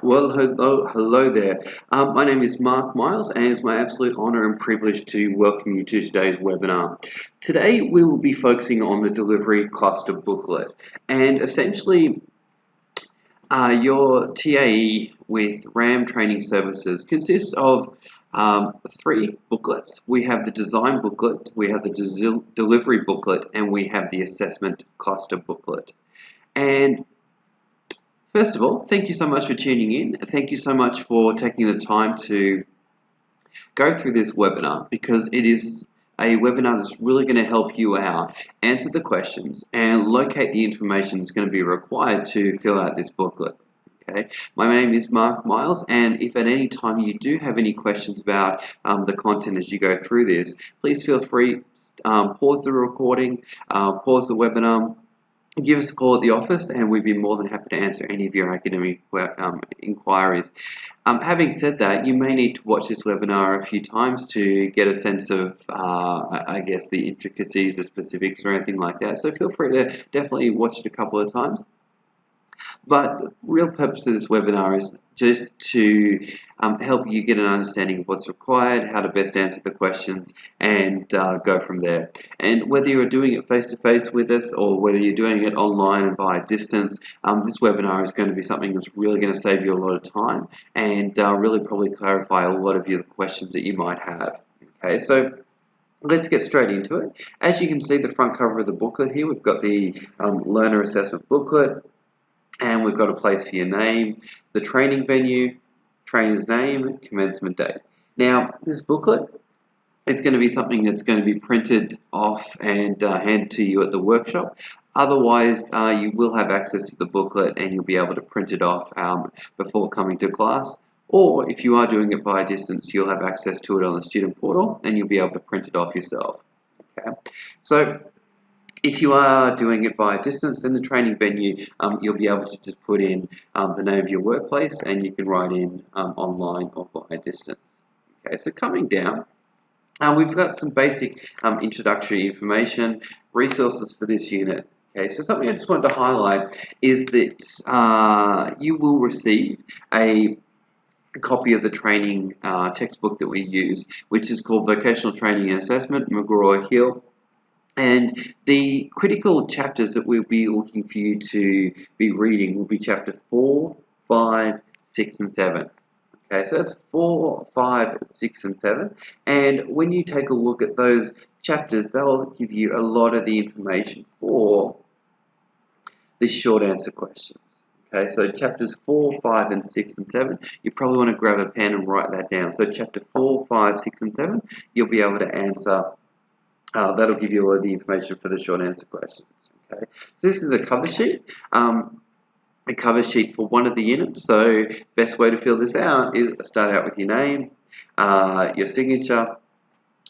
Well, hello there. My name is Mark Miles, and it's my absolute honour and privilege to welcome you to today's webinar. Today, we will be focusing on the delivery cluster booklet, and essentially, your TAE with RAM Training Services consists of three booklets. We have the design booklet, we have the delivery booklet, and we have the assessment cluster booklet. And first of all, thank you so much for tuning in. Thank you so much for taking the time to go through this webinar, because it is a webinar that's really going to help you out, answer the questions, and locate the information that's going to be required to fill out this booklet. Okay, my name is Mark Miles, and if at any time you do have any questions about the content as you go through this, please feel free, pause the recording, pause the webinar, give us a call at the office, and we'd be more than happy to answer any of your academic inquiries. Having said that, you may need to watch this webinar a few times to get a sense of, I guess, the intricacies, the specifics, or anything like that. So feel free to definitely watch it a couple of times. But the real purpose of this webinar is just to help you get an understanding of what's required, how to best answer the questions, and go from there. And whether you're doing it face-to-face with us or whether you're doing it online and via distance, this webinar is going to be something that's really going to save you a lot of time and really probably clarify a lot of your questions that you might have. Okay, so let's get straight into it. As you can see, the front cover of the booklet here, we've got the learner assessment booklet, and we've got a place for your name, the training venue, trainer's name, commencement date. Now, this booklet, it's going to be something that's going to be printed off and handed to you at the workshop. Otherwise, you will have access to the booklet and you'll be able to print it off before coming to class. Or if you are doing it by distance, you'll have access to it on the student portal and you'll be able to print it off yourself. Okay, so if you are doing it by distance, in the training venue, you'll be able to just put in the name of your workplace, and you can write in online or via distance. Okay, so coming down, we've got some basic introductory information, resources for this unit. Okay, so something I just wanted to highlight is that you will receive a copy of the training textbook that we use, which is called Vocational Training and Assessment, McGraw-Hill. And the critical chapters that we'll be looking for you to be reading will be chapter 4, 5, 6, and 7. Okay, so that's 4, 5, 6, and 7. And when you take a look at those chapters, they'll give you a lot of the information for the short answer questions. Okay, so chapters 4, 5, and 6, and 7, you probably want to grab a pen and write that down. So chapter 4, 5, 6, and 7, you'll be able to answer. That'll give you all of the information for the short answer questions. Okay, so this is a cover sheet. A cover sheet for one of the units. So best way to fill this out is start out with your name, your signature,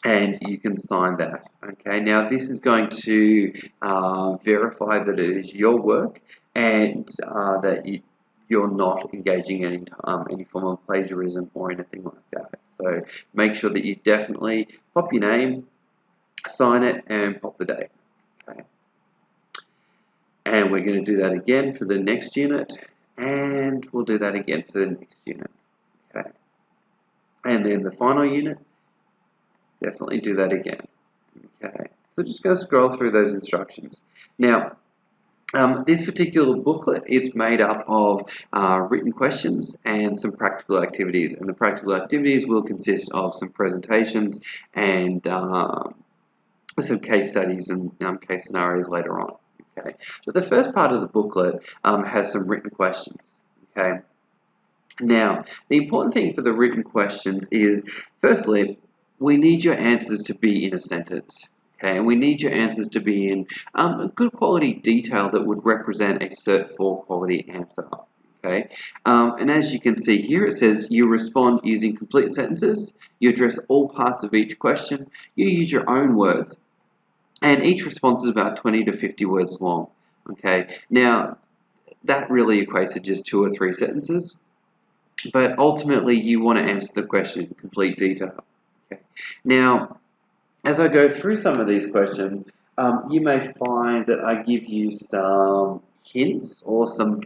and you can sign that. Okay, now this is going to verify that it is your work and that you're not engaging in any form of plagiarism or anything like that. So make sure that you definitely pop your name, sign it, and pop the date. Okay, and we're going to do that again for the next unit, and we'll do that again for the next unit. Okay, and then the final unit, definitely do that again. Okay, so just go scroll through those instructions. Now, this particular booklet is made up of written questions and some practical activities, and the practical activities will consist of some presentations and some case studies and case scenarios later on. Okay, so the first part of the booklet has some written questions. Okay, now the important thing for the written questions is, firstly, we need your answers to be in a sentence. Okay, and we need your answers to be in a good quality detail that would represent a Cert 4 quality answer. Okay, and as you can see here, it says you respond using complete sentences, you address all parts of each question, you use your own words, and each response is about 20 to 50 words long. Okay, now that really equates to just 2 or 3 sentences, but ultimately you want to answer the question in complete detail. Okay, now as I go through some of these questions, you may find that I give you some hints or some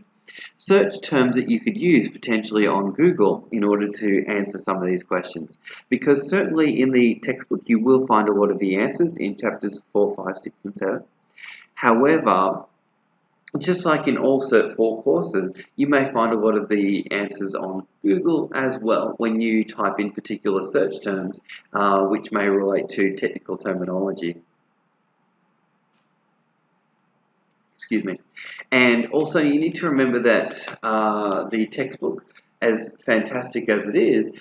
Search terms that you could use potentially on Google in order to answer some of these questions. Because certainly in the textbook you will find a lot of the answers in chapters 4, 5, 6 and 7. However, just like in all Cert 4 courses, you may find a lot of the answers on Google as well when you type in particular search terms which may relate to technical terminology. Excuse me. And also you need to remember that the textbook, as fantastic as it is,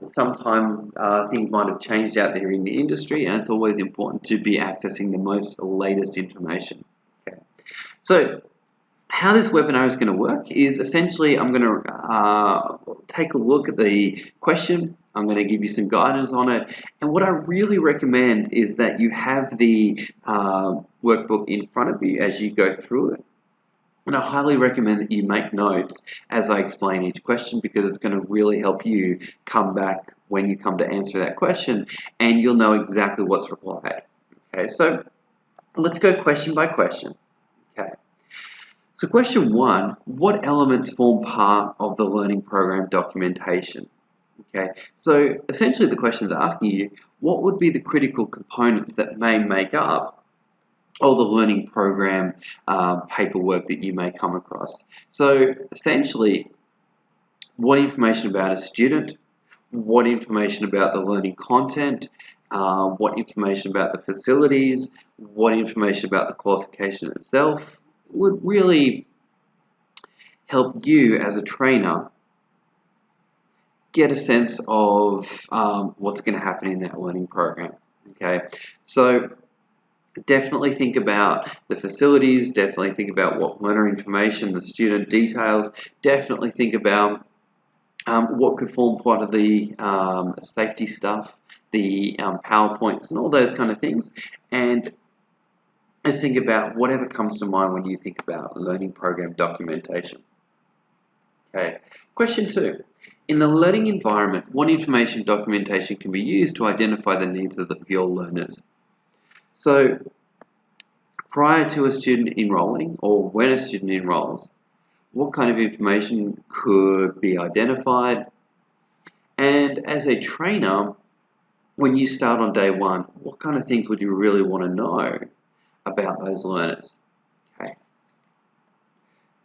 sometimes things might have changed out there in the industry, and it's always important to be accessing the most latest information. Okay. So how this webinar is going to work is essentially I'm going to take a look at the question. I'm going to give you some guidance on it, and what I really recommend is that you have the workbook in front of you as you go through it. And I highly recommend that you make notes as I explain each question, because it's going to really help you come back when you come to answer that question and you'll know exactly what's required. Okay, so let's go question by question. Okay. So question 1, what elements form part of the learning program documentation? Okay, so essentially the question is asking you, what would be the critical components that may make up all the learning program paperwork that you may come across? So essentially, what information about a student, what information about the learning content, what information about the facilities, what information about the qualification itself would really help you as a trainer get a sense of what's going to happen in that learning program. Okay, so definitely think about the facilities, definitely think about what learner information, the student details, definitely think about what could form part of the safety stuff, the PowerPoints and all those kind of things, and just think about whatever comes to mind when you think about learning program documentation. Okay, question 2. In the learning environment, what information documentation can be used to identify the needs of your learners? So, prior to a student enrolling, or when a student enrolls, what kind of information could be identified? And as a trainer, when you start on day 1, what kind of things would you really want to know about those learners? Okay.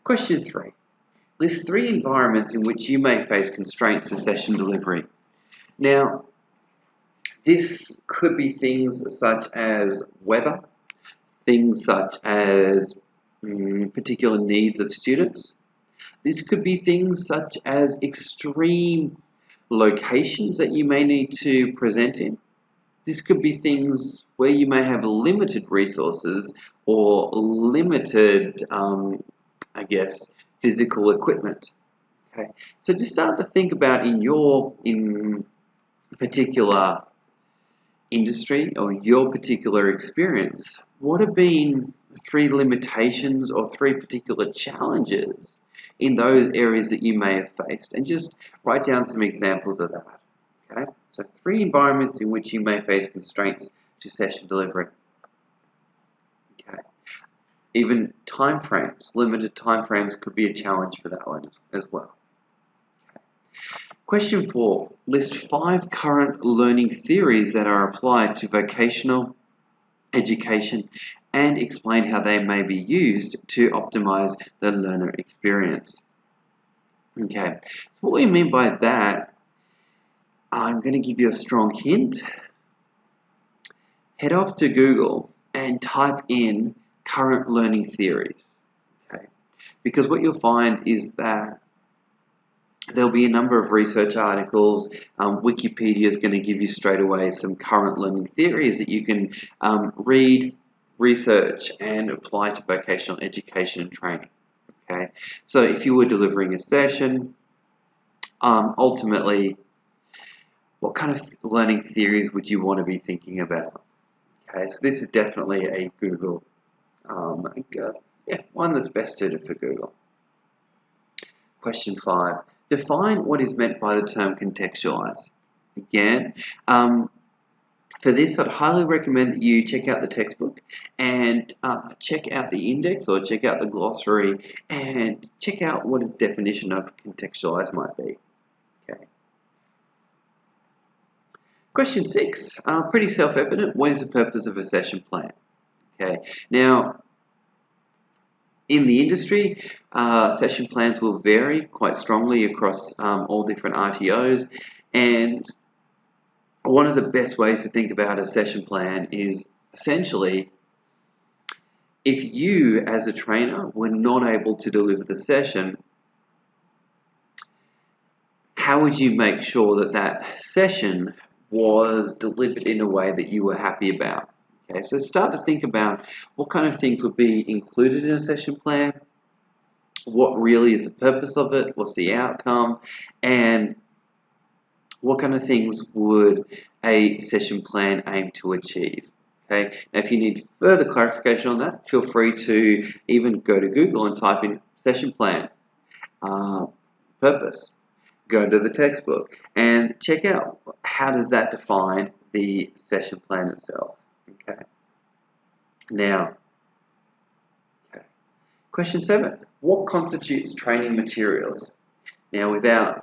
Question 3. List 3 environments in which you may face constraints to session delivery. Now, this could be things such as weather, things such as particular needs of students. This could be things such as extreme locations that you may need to present in. This could be things where you may have limited resources or limited, physical equipment. Okay, so just start to think about in particular industry or your particular experience, what have been 3 limitations or 3 particular challenges in those areas that you may have faced, and just write down some examples of that. Okay, so 3 environments in which you may face constraints to session delivery. Okay. Even time frames, limited time frames could be a challenge for that one as well. Okay. Question 4, list 5 current learning theories that are applied to vocational education and explain how they may be used to optimize the learner experience. Okay, so what we mean by that, I'm going to give you a strong hint. Head off to Google and type in current learning theories, okay? Because what you'll find is that there'll be a number of research articles. Wikipedia is going to give you straight away some current learning theories that you can read, research, and apply to vocational education and training. Okay, so if you were delivering a session, ultimately, what kind of learning theories would you want to be thinking about? Okay, so this is definitely a Google, one that's best suited for Google. Question 5. Define what is meant by the term contextualize. Again, For this, I'd highly recommend that you check out the textbook and check out the index or check out the glossary and check out what its definition of contextualize might be. Okay. Question 6, pretty self-evident. What is the purpose of a session plan? Okay. Now, in the industry, session plans will vary quite strongly across all different RTOs, and one of the best ways to think about a session plan is essentially if you as a trainer were not able to deliver the session, how would you make sure that that session was delivered in a way that you were happy about? Okay, so start to think about what kind of things would be included in a session plan, what really is the purpose of it, what's the outcome, and what kind of things would a session plan aim to achieve? Okay. Now, if you need further clarification on that, feel free to even go to Google and type in session plan, purpose. Go to the textbook and check out how does that define the session plan itself. Okay. Now, question 7. What constitutes training materials? Now, without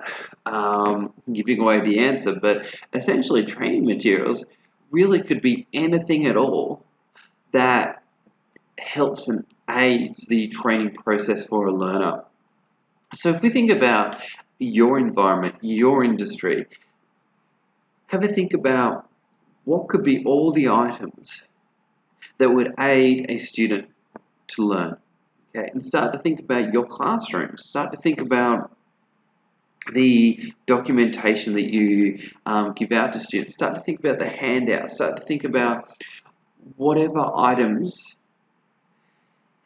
giving away the answer, but essentially training materials really could be anything at all that helps and aids the training process for a learner. So if we think about your environment, your industry, have a think about what could be all the items that would aid a student to learn. Okay, and start to think about your classroom, start to think about the documentation that you give out to students. Start to think about the handouts. Start to think about whatever items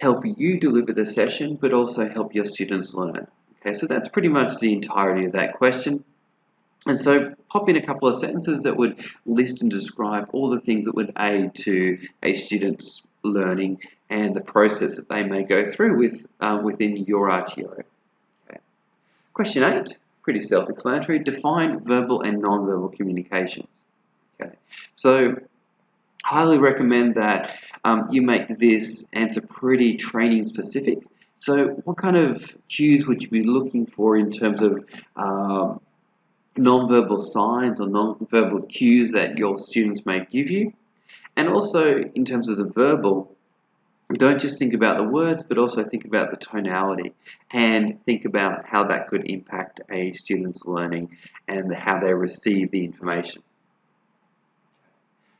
help you deliver the session, but also help your students learn. Okay, so that's pretty much the entirety of that question. And so pop in a couple of sentences that would list and describe all the things that would aid to a student's learning and the process that they may go through within your RTO. Okay. Question 8. Pretty self-explanatory. Define verbal and non-verbal communications. Okay, so highly recommend that you make this answer pretty training specific. So what kind of cues would you be looking for in terms of non-verbal signs or non-verbal cues that your students may give you? And also in terms of the verbal, don't just think about the words, but also think about the tonality and think about how that could impact a student's learning and how they receive the information.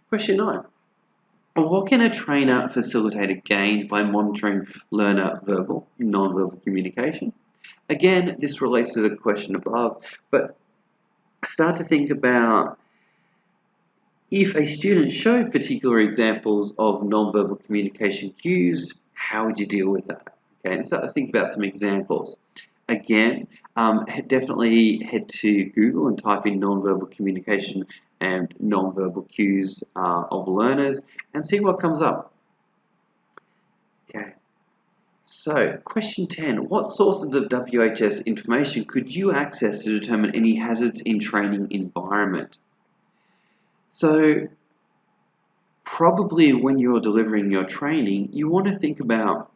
Question 9. What can a trainer facilitate a gain by monitoring learner verbal, non-verbal communication? Again, this relates to the question above, but start to think about if a student showed particular examples of non-verbal communication cues, how would you deal with that? Okay, and start to think about some examples. Again, definitely head to Google and type in non-verbal communication and non-verbal cues of learners and see what comes up. Okay, so question 10. What sources of WHS information could you access to determine any hazards in training environment? So probably when you're delivering your training, you want to think about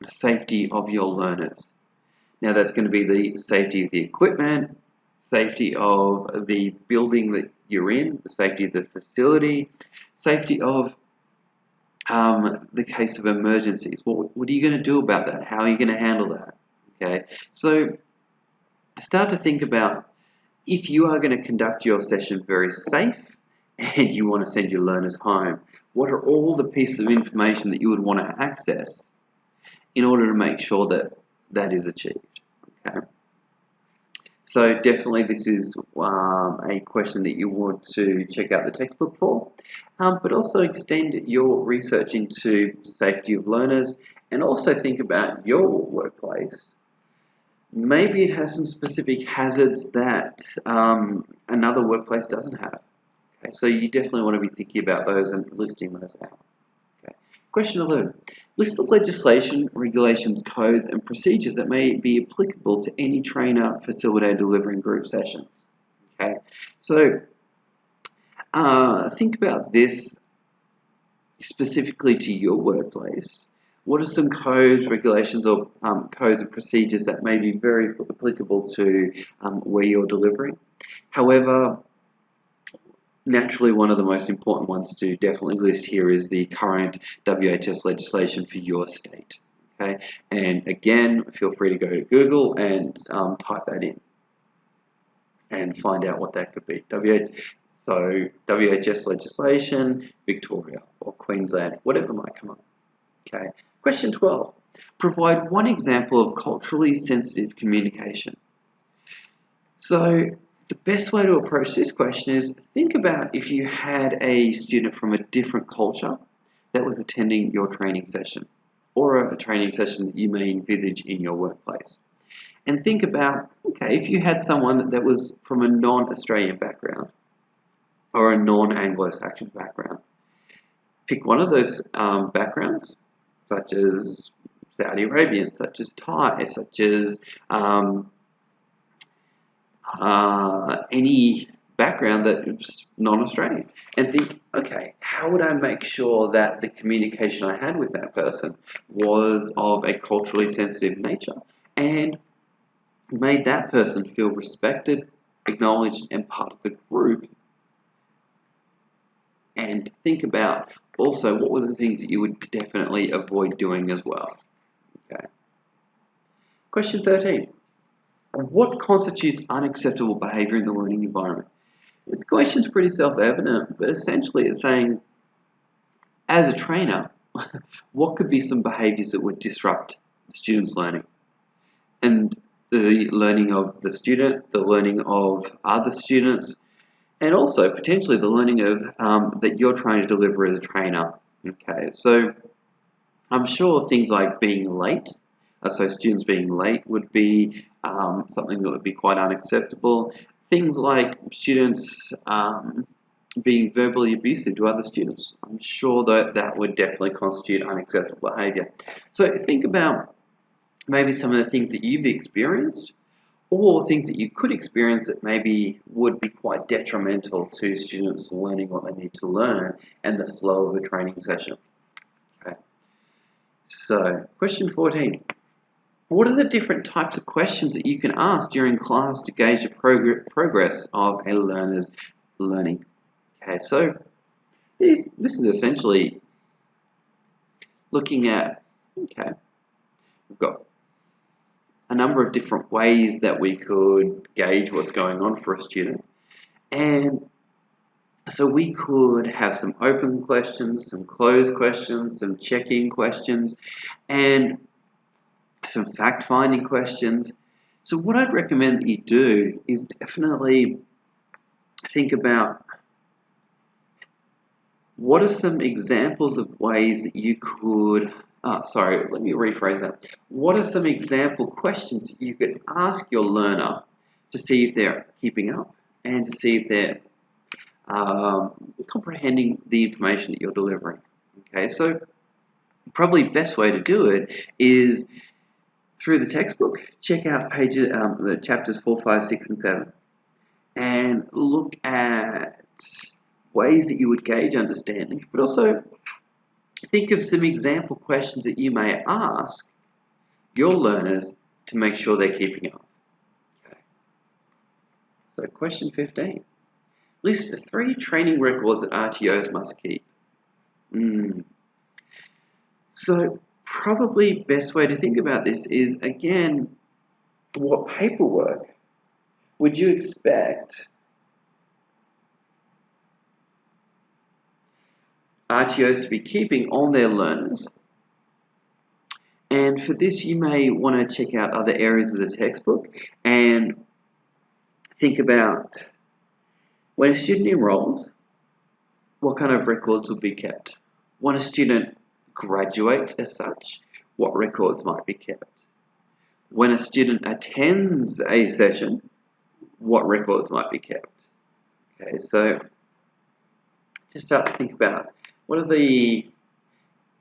the safety of your learners. Now that's going to be the safety of the equipment, safety of the building that you're in, the safety of the facility, safety of the case of emergencies. What are you going to do about that? How are you going to handle that? Okay, so start to think about if you are going to conduct your session very safe and you want to send your learners home, what are all the pieces of information that you would want to access in order to make sure that that is achieved? Okay. So definitely this is a question that you want to check out the textbook for, but also extend your research into safety of learners and also think about your workplace. Maybe it has some specific hazards that another workplace doesn't have. Okay, so you definitely want to be thinking about those and listing those out. Okay. Question 11. List the legislation, regulations, codes, and procedures that may be applicable to any trainer, facilitator delivering group sessions. Okay, so Think about this specifically to your workplace. What are some codes, regulations, or codes and procedures that may be very applicable to where you're delivering? However, naturally, one of the most important ones to definitely list here is the current WHS legislation for your state. Okay, and again, feel free to go to Google and type that in and find out what that could be. So WHS legislation, Victoria or Queensland, whatever might come up. Okay. Question 12. Provide one example of culturally sensitive communication. So the best way to approach this question is think about if you had a student from a different culture that was attending your training session or a training session that you may envisage in your workplace. And think about, okay, if you had someone that was from a non-Australian background or a non-Anglo-Saxon background, pick one of those backgrounds, such as Saudi Arabian, such as Thai, such as any background that is non-Australian, and think, okay, how would I make sure that the communication I had with that person was of a culturally sensitive nature and made that person feel respected, acknowledged, and part of the group? And think about also what were the things that you would definitely avoid doing as well. Okay. Question 13. What constitutes unacceptable behavior in the learning environment? This question is pretty self-evident, but essentially it's saying, as a trainer, what could be some behaviors that would disrupt the student's learning? And the learning of the student, the learning of other students, and also potentially the learning of that you're trying to deliver as a trainer. Okay, so I'm sure things like being late, so students being late would be something that would be quite unacceptable. Things like students being verbally abusive to other students, I'm sure that would definitely constitute unacceptable behavior. So think about maybe some of the things that you've experienced or things that you could experience that maybe would be quite detrimental to students learning what they need to learn and the flow of a training session. Okay. So, question 14. What are the different types of questions that you can ask during class to gauge the progress of a learner's learning? Okay, so this is essentially looking at, okay, we've got a number of different ways that we could gauge what's going on for a student. And so we could have some open questions, some closed questions, some check-in questions, and some fact-finding questions. So what I'd recommend that you do is definitely think about what are some examples of ways that you could, let me rephrase that. What are some example questions that you could ask your learner to see if they're keeping up and to see if they're comprehending the information that you're delivering? Okay, so probably best way to do it is through the textbook. Check out pages, the chapters 4, 5, 6, and 7, and look at ways that you would gauge understanding, but also think of some example questions that you may ask your learners to make sure they're keeping up. Okay. So question 15. List 3 training records that RTOs must keep. So probably best way to think about this is, again, what paperwork would you expect RTOs to be keeping on their learners? And for this, you may want to check out other areas of the textbook and think about when a student enrolls, what kind of records will be kept? When a student graduates as such, what records might be kept? When a student attends a session, what records might be kept? Okay, so just start to think about what are the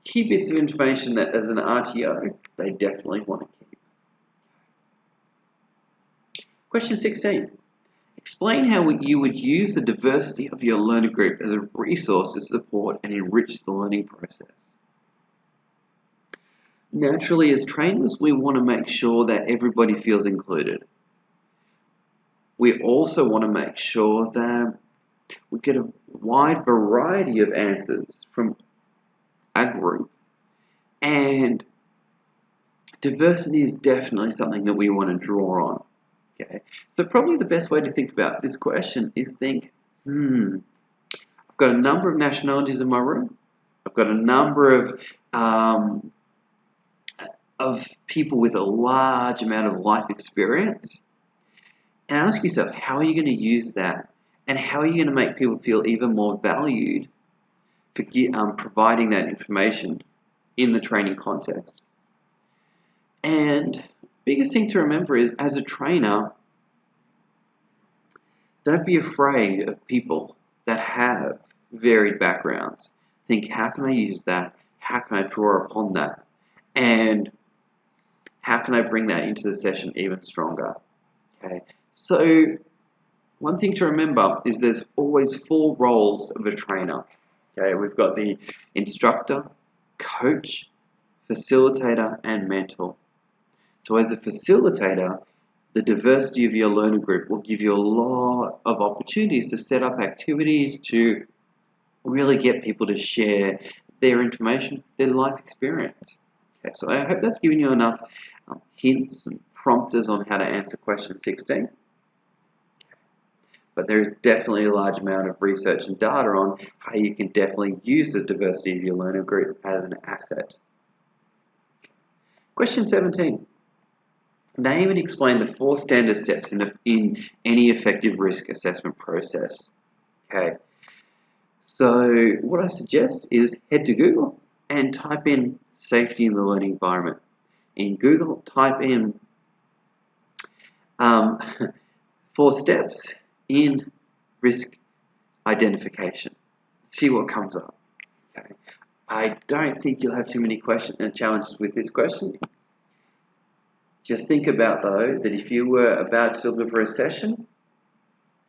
key bits of information that as an RTO they definitely want to keep. Question 16. Explain how you would use the diversity of your learner group as a resource to support and enrich the learning process. Naturally, as trainers, we want to make sure that everybody feels included. We also want to make sure that we get a wide variety of answers from a group, and diversity is definitely something that we want to draw on. Okay, so probably the best way to think about this question is think, I've got a number of nationalities in my room. I've got a number of people with a large amount of life experience. And ask yourself, how are you going to use that? And how are you going to make people feel even more valued for providing that information in the training context? And biggest thing to remember is, as a trainer, don't be afraid of people that have varied backgrounds. Think, how can I use that? How can I draw upon that? And how can I bring that into the session even stronger? Okay, so one thing to remember is there's always 4 roles of a trainer. Okay, we've got the instructor, coach, facilitator, and mentor. So as a facilitator, the diversity of your learner group will give you a lot of opportunities to set up activities to really get people to share their information, their life experience. Okay, so I hope that's given you enough hints and prompters on how to answer question 16. But there is definitely a large amount of research and data on how you can definitely use the diversity of your learner group as an asset. Question 17. Name and explain the 4 standard steps in any effective risk assessment process. Okay, so what I suggest is head to Google and type in safety in the learning environment. In Google, type in 4 steps in risk identification. See what comes up. Okay. I don't think you'll have too many challenges with this question. Just think about, though, that if you were about to deliver a session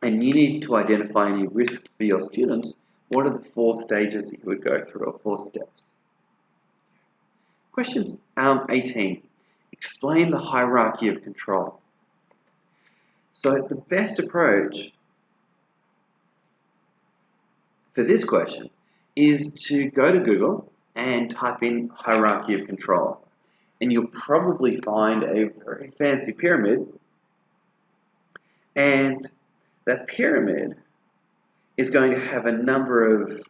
and you need to identify any risks for your students, what are the 4 stages that you would go through, or 4 steps? Question 18. Explain the hierarchy of control. So the best approach for this question is to go to Google and type in hierarchy of control. And you'll probably find a very fancy pyramid. And that pyramid is going to have a number of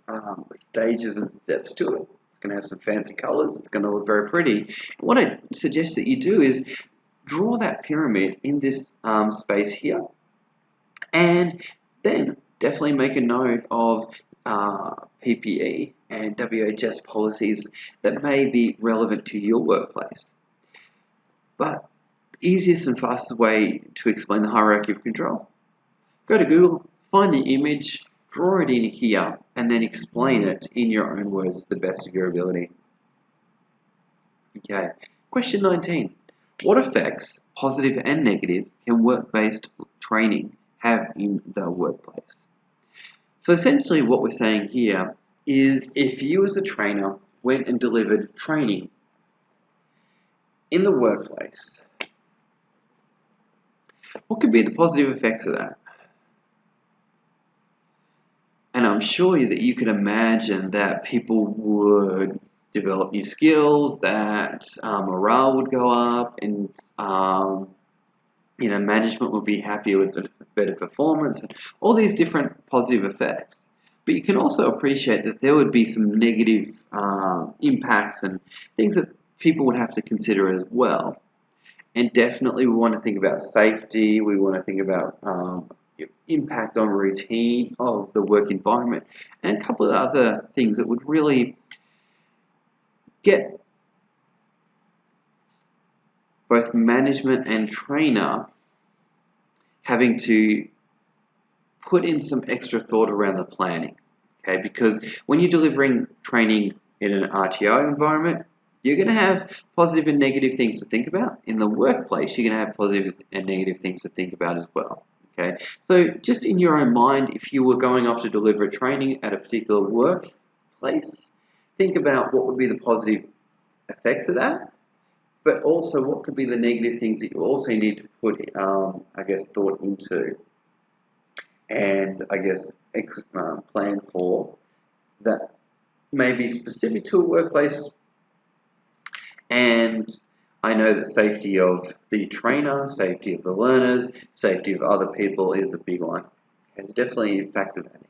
stages and steps to it. It's going to have some fancy colors. It's going to look very pretty. What I suggest that you do is draw that pyramid in this space here, and then definitely make a note of PPE and WHS policies that may be relevant to your workplace. But the easiest and fastest way to explain the hierarchy of control, go to Google, find the image, draw it in here, and then explain it in your own words to the best of your ability. Okay, question 19. What effects, positive and negative, can work-based training have in the workplace? So essentially what we're saying here is, if you as a trainer went and delivered training in the workplace, what could be the positive effects of that? And I'm sure that you could imagine that people would develop new skills, that morale would go up, and management would be happier with better performance, and all these different positive effects. But you can also appreciate that there would be some negative impacts and things that people would have to consider as well. And definitely we want to think about safety, we want to think about impact on routine of the work environment, and a couple of other things that would really get both management and trainer having to put in some extra thought around the planning. Okay, because when you're delivering training in an RTO environment, you're going to have positive and negative things to think about. In the workplace, you're going to have positive and negative things to think about as well. Okay, so just in your own mind, if you were going off to deliver a training at a particular workplace, think about what would be the positive effects of that, but also what could be the negative things that you also need to put, I guess, thought into, and I guess plan for, that may be specific to a workplace. And I know that safety of the trainer, safety of the learners, safety of other people is a big one. Okay, it's definitely a factor that.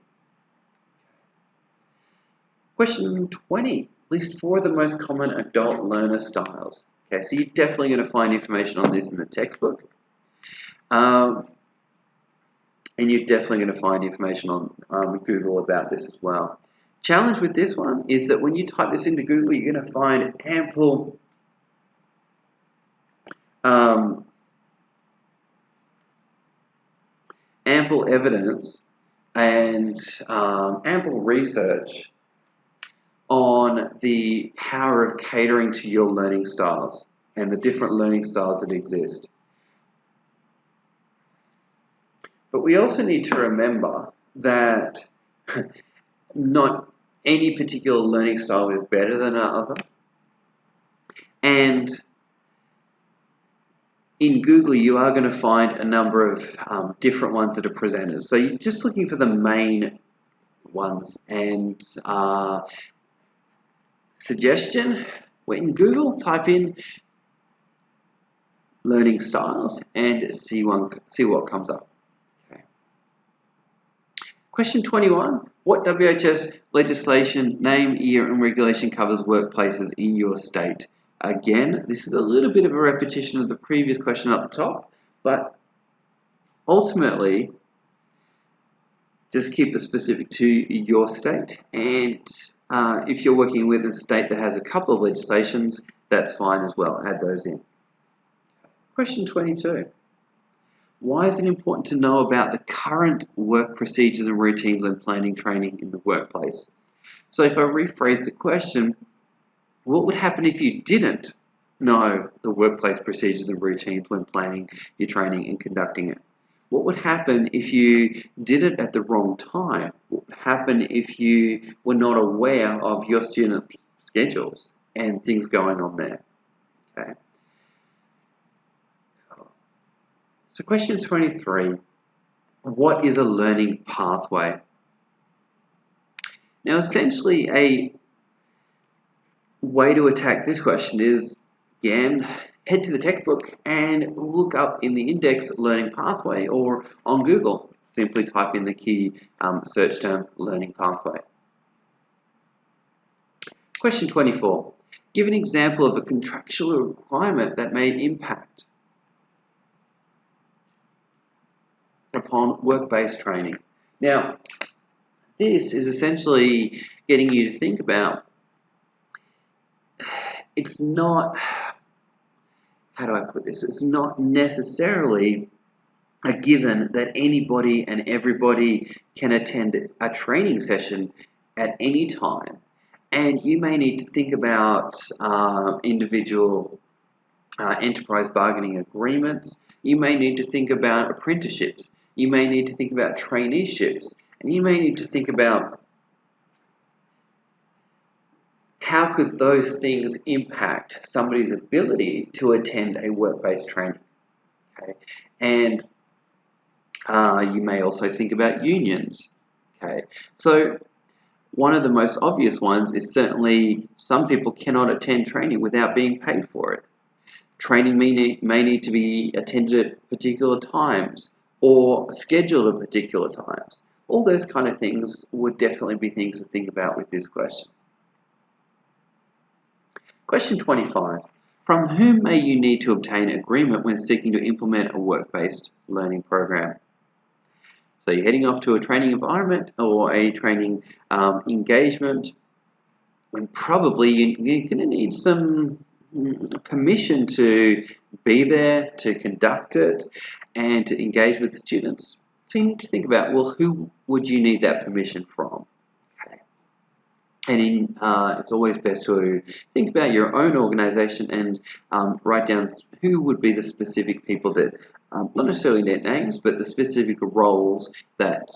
Question 20. List 4 of the most common adult learner styles. Okay, so you're definitely going to find information on this in the textbook. And you're definitely going to find information on Google about this as well. Challenge with this one is that when you type this into Google, you're going to find ample evidence and ample research on the power of catering to your learning styles and the different learning styles that exist. But we also need to remember that not any particular learning style is better than another. And in Google, you are going to find a number of different ones that are presented. So you're just looking for the main ones. And suggestion, in Google, type in learning styles and see what comes up. Okay. Question 21. What WHS legislation, name, year, and regulation covers workplaces in your state? Again, this is a little bit of a repetition of the previous question up the top, but ultimately, just keep it specific to your state. And if you're working with a state that has a couple of legislations, that's fine as well. Add those in. Question 22. Why is it important to know about the current work procedures and routines when planning training in the workplace? So if I rephrase the question, what would happen if you didn't know the workplace procedures and routines when planning your training and conducting it? What would happen if you did it at the wrong time? What would happen if you were not aware of your student schedules and things going on there? Okay. So question 23, what is a learning pathway? Now essentially a way to attack this question is, again, head to the textbook and look up in the index learning pathway, or on Google, simply type in the key search term learning pathway. Question 24. Give an example of a contractual requirement that may impact upon work-based training. Now, this is essentially getting you to think about, it's not, how do I put this? It's not necessarily a given that anybody and everybody can attend a training session at any time. And you may need to think about individual enterprise bargaining agreements. You may need to think about apprenticeships. You may need to think about traineeships. And you may need to think about how could those things impact somebody's ability to attend a work-based training. Okay? And you may also think about unions. Okay? So one of the most obvious ones is certainly some people cannot attend training without being paid for it. Training may need to be attended at particular times or scheduled at particular times. All those kind of things would definitely be things to think about with this question. Question 25. From whom may you need to obtain agreement when seeking to implement a work-based learning program? So you're heading off to a training environment or a training engagement, and probably you're going to need some permission to be there, to conduct it, and to engage with the students. So you need to think about, well, who would you need that permission from? Okay. And it's always best to think about your own organization and write down who would be the specific people that not necessarily their names, but the specific roles that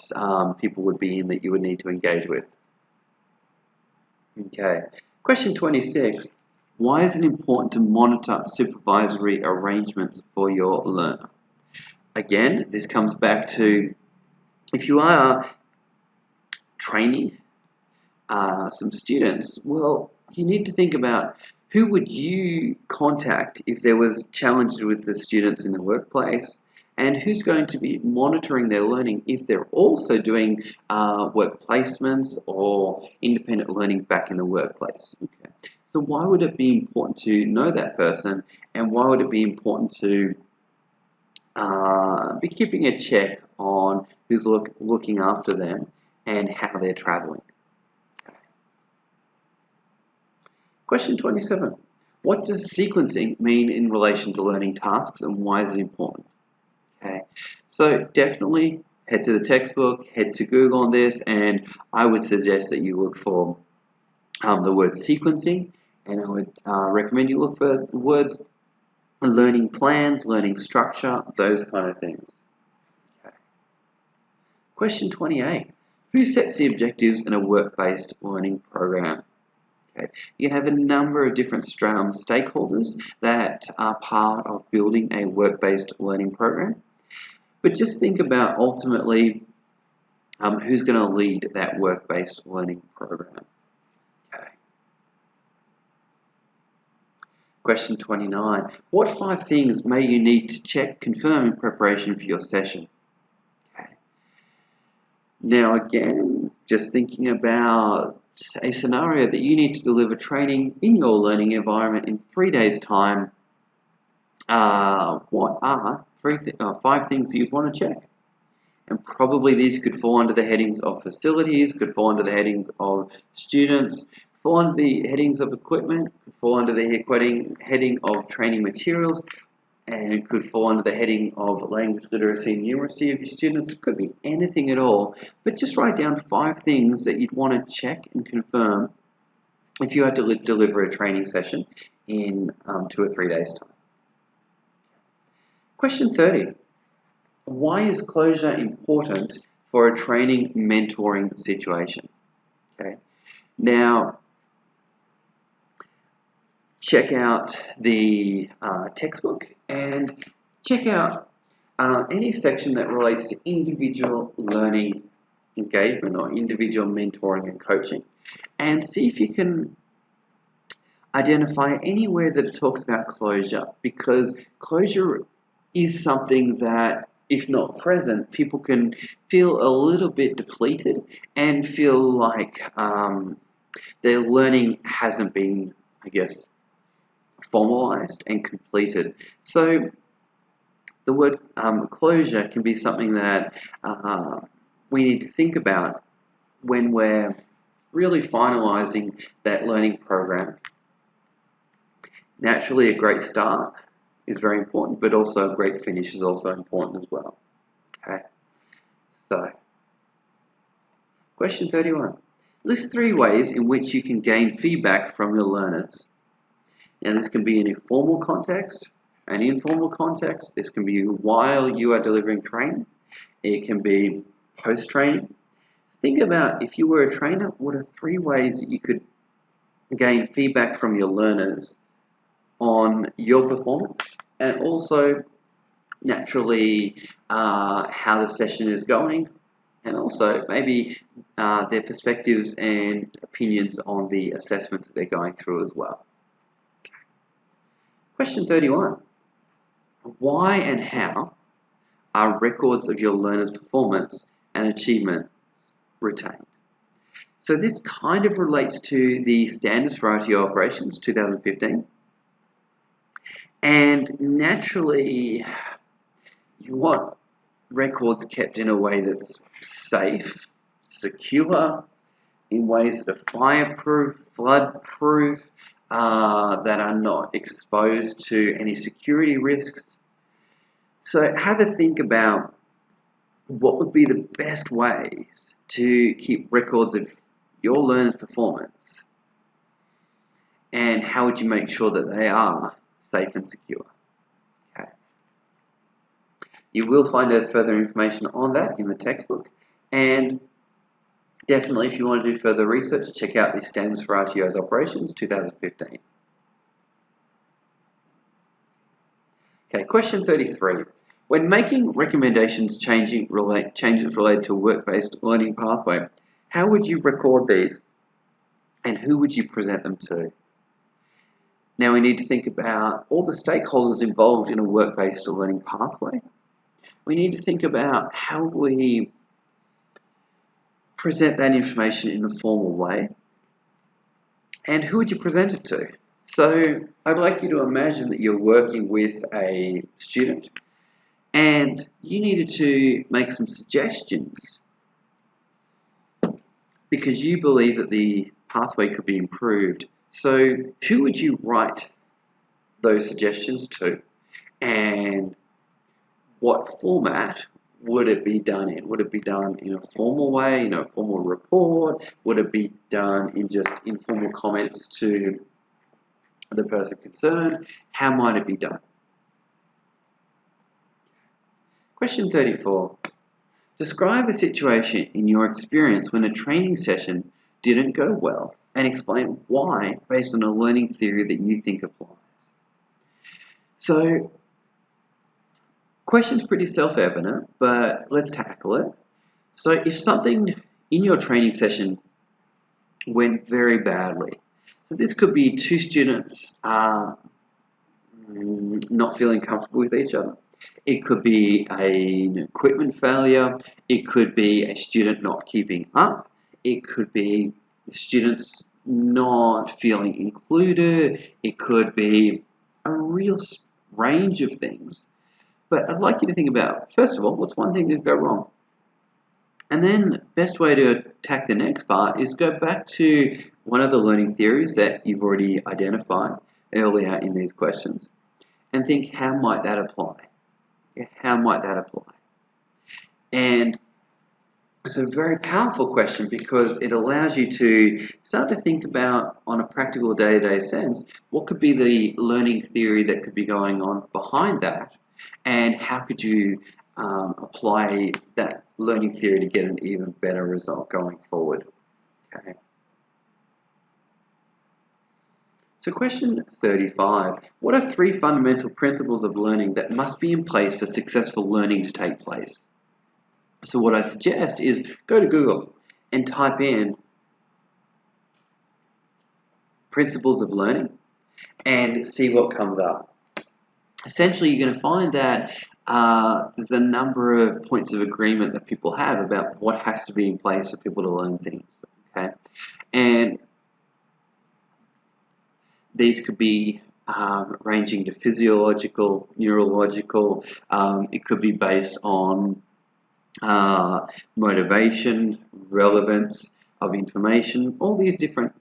people would be in that you would need to engage with. Okay, question 26. Why is it important to monitor supervisory arrangements for your learner? Again, this comes back to if you are training some students, well, you need to think about who would you contact if there was challenges with the students in the workplace, and who's going to be monitoring their learning if they're also doing work placements or independent learning back in the workplace. Okay. So why would it be important to know that person, and why would it be important to be keeping a check on who's looking after them and how they're traveling? Question 27. What does sequencing mean in relation to learning tasks, and why is it important? Okay, so definitely head to the textbook, head to Google on this, and I would suggest that you look for the word sequencing, and I would recommend you look for the words learning plans, learning structure, those kind of things. Okay. Question 28. Who sets the objectives in a work-based learning program? Okay. You can have a number of different stakeholders that are part of building a work-based learning program. But just think about ultimately who's going to lead that work-based learning program. Okay. Question 29. What 5 things may you need to check, confirm in preparation for your session? Okay. Now again, just thinking about a scenario that you need to deliver training in your learning environment in 3 days' time. What are 5 things you'd want to check? And probably these could fall under the headings of facilities, could fall under the headings of students, fall under the headings of equipment, could fall under the heading of training materials, and it could fall under the heading of language literacy and numeracy of your students. It could be anything at all, but just write down 5 things that you'd want to check and confirm if you had to deliver a training session in 2 or 3 days' time. Question 30. Why is closure important for a training mentoring situation? Okay. Now, check out the textbook and check out any section that relates to individual learning engagement or individual mentoring and coaching, and see if you can identify anywhere that it talks about closure, because closure is something that, if not present, people can feel a little bit depleted and feel like their learning hasn't been, I guess, formalized and completed. So the word closure can be something that we need to think about when we're really finalizing that learning program. Naturally, a great start is very important, but also a great finish is also important as well. Okay, so question 31. List 3 ways in which you can gain feedback from your learners. Now, this can be in a formal context, an informal context. This can be while you are delivering training. It can be post-training. Think about, if you were a trainer, what are 3 ways that you could gain feedback from your learners on your performance, and also naturally how the session is going, and also maybe their perspectives and opinions on the assessments that they're going through as well. Question 31. Why and how are records of your learners' performance and achievements retained? So this kind of relates to the Standards for RTO Operations 2015. And naturally, you want records kept in a way that's safe, secure, in ways that are fireproof, flood-proof, that are not exposed to any security risks. So have a think about what would be the best ways to keep records of your learners' performance, and how would you make sure that they are safe and secure. Okay. You will find out further information on that in the textbook, and definitely if you want to do further research, check out the Standards for RTOs Operations 2015. Okay, question 33. When making recommendations changes related to a work-based learning pathway, how would you record these and who would you present them to? Now we need to think about all the stakeholders involved in a work-based learning pathway. We need to think about how we present that information in a formal way, and who would you present it to? So I'd like you to imagine that you're working with a student and you needed to make some suggestions because you believe that the pathway could be improved. So who would you write those suggestions to, and what format would it be done in? Would it be done in a formal way, in a formal report? Would it be done in just informal comments to the person concerned? How might it be done? Question 34. Describe a situation in your experience when a training session didn't go well and explain why based on a learning theory that you think applies. So, question's pretty self-evident, but let's tackle it. So if something in your training session went very badly, so this could be two students not feeling comfortable with each other. It could be an equipment failure. It could be a student not keeping up. It could be students not feeling included. It could be a real range of things. But I'd like you to think about, first of all, what's one thing that could go wrong? And then best way to attack the next part is go back to one of the learning theories that you've already identified earlier in these questions and think, how might that apply? How might that apply? And it's a very powerful question because it allows you to start to think about, on a practical day-to-day sense, what could be the learning theory that could be going on behind that, and how could you apply that learning theory to get an even better result going forward. Okay. So question 35, what are 3 fundamental principles of learning that must be in place for successful learning to take place? So what I suggest is go to Google and type in principles of learning and see what comes up. Essentially, you're going to find that there's a number of points of agreement that people have about what has to be in place for people to learn things. Okay, and these could be ranging to physiological, neurological. It could be based on motivation, relevance of information, all these different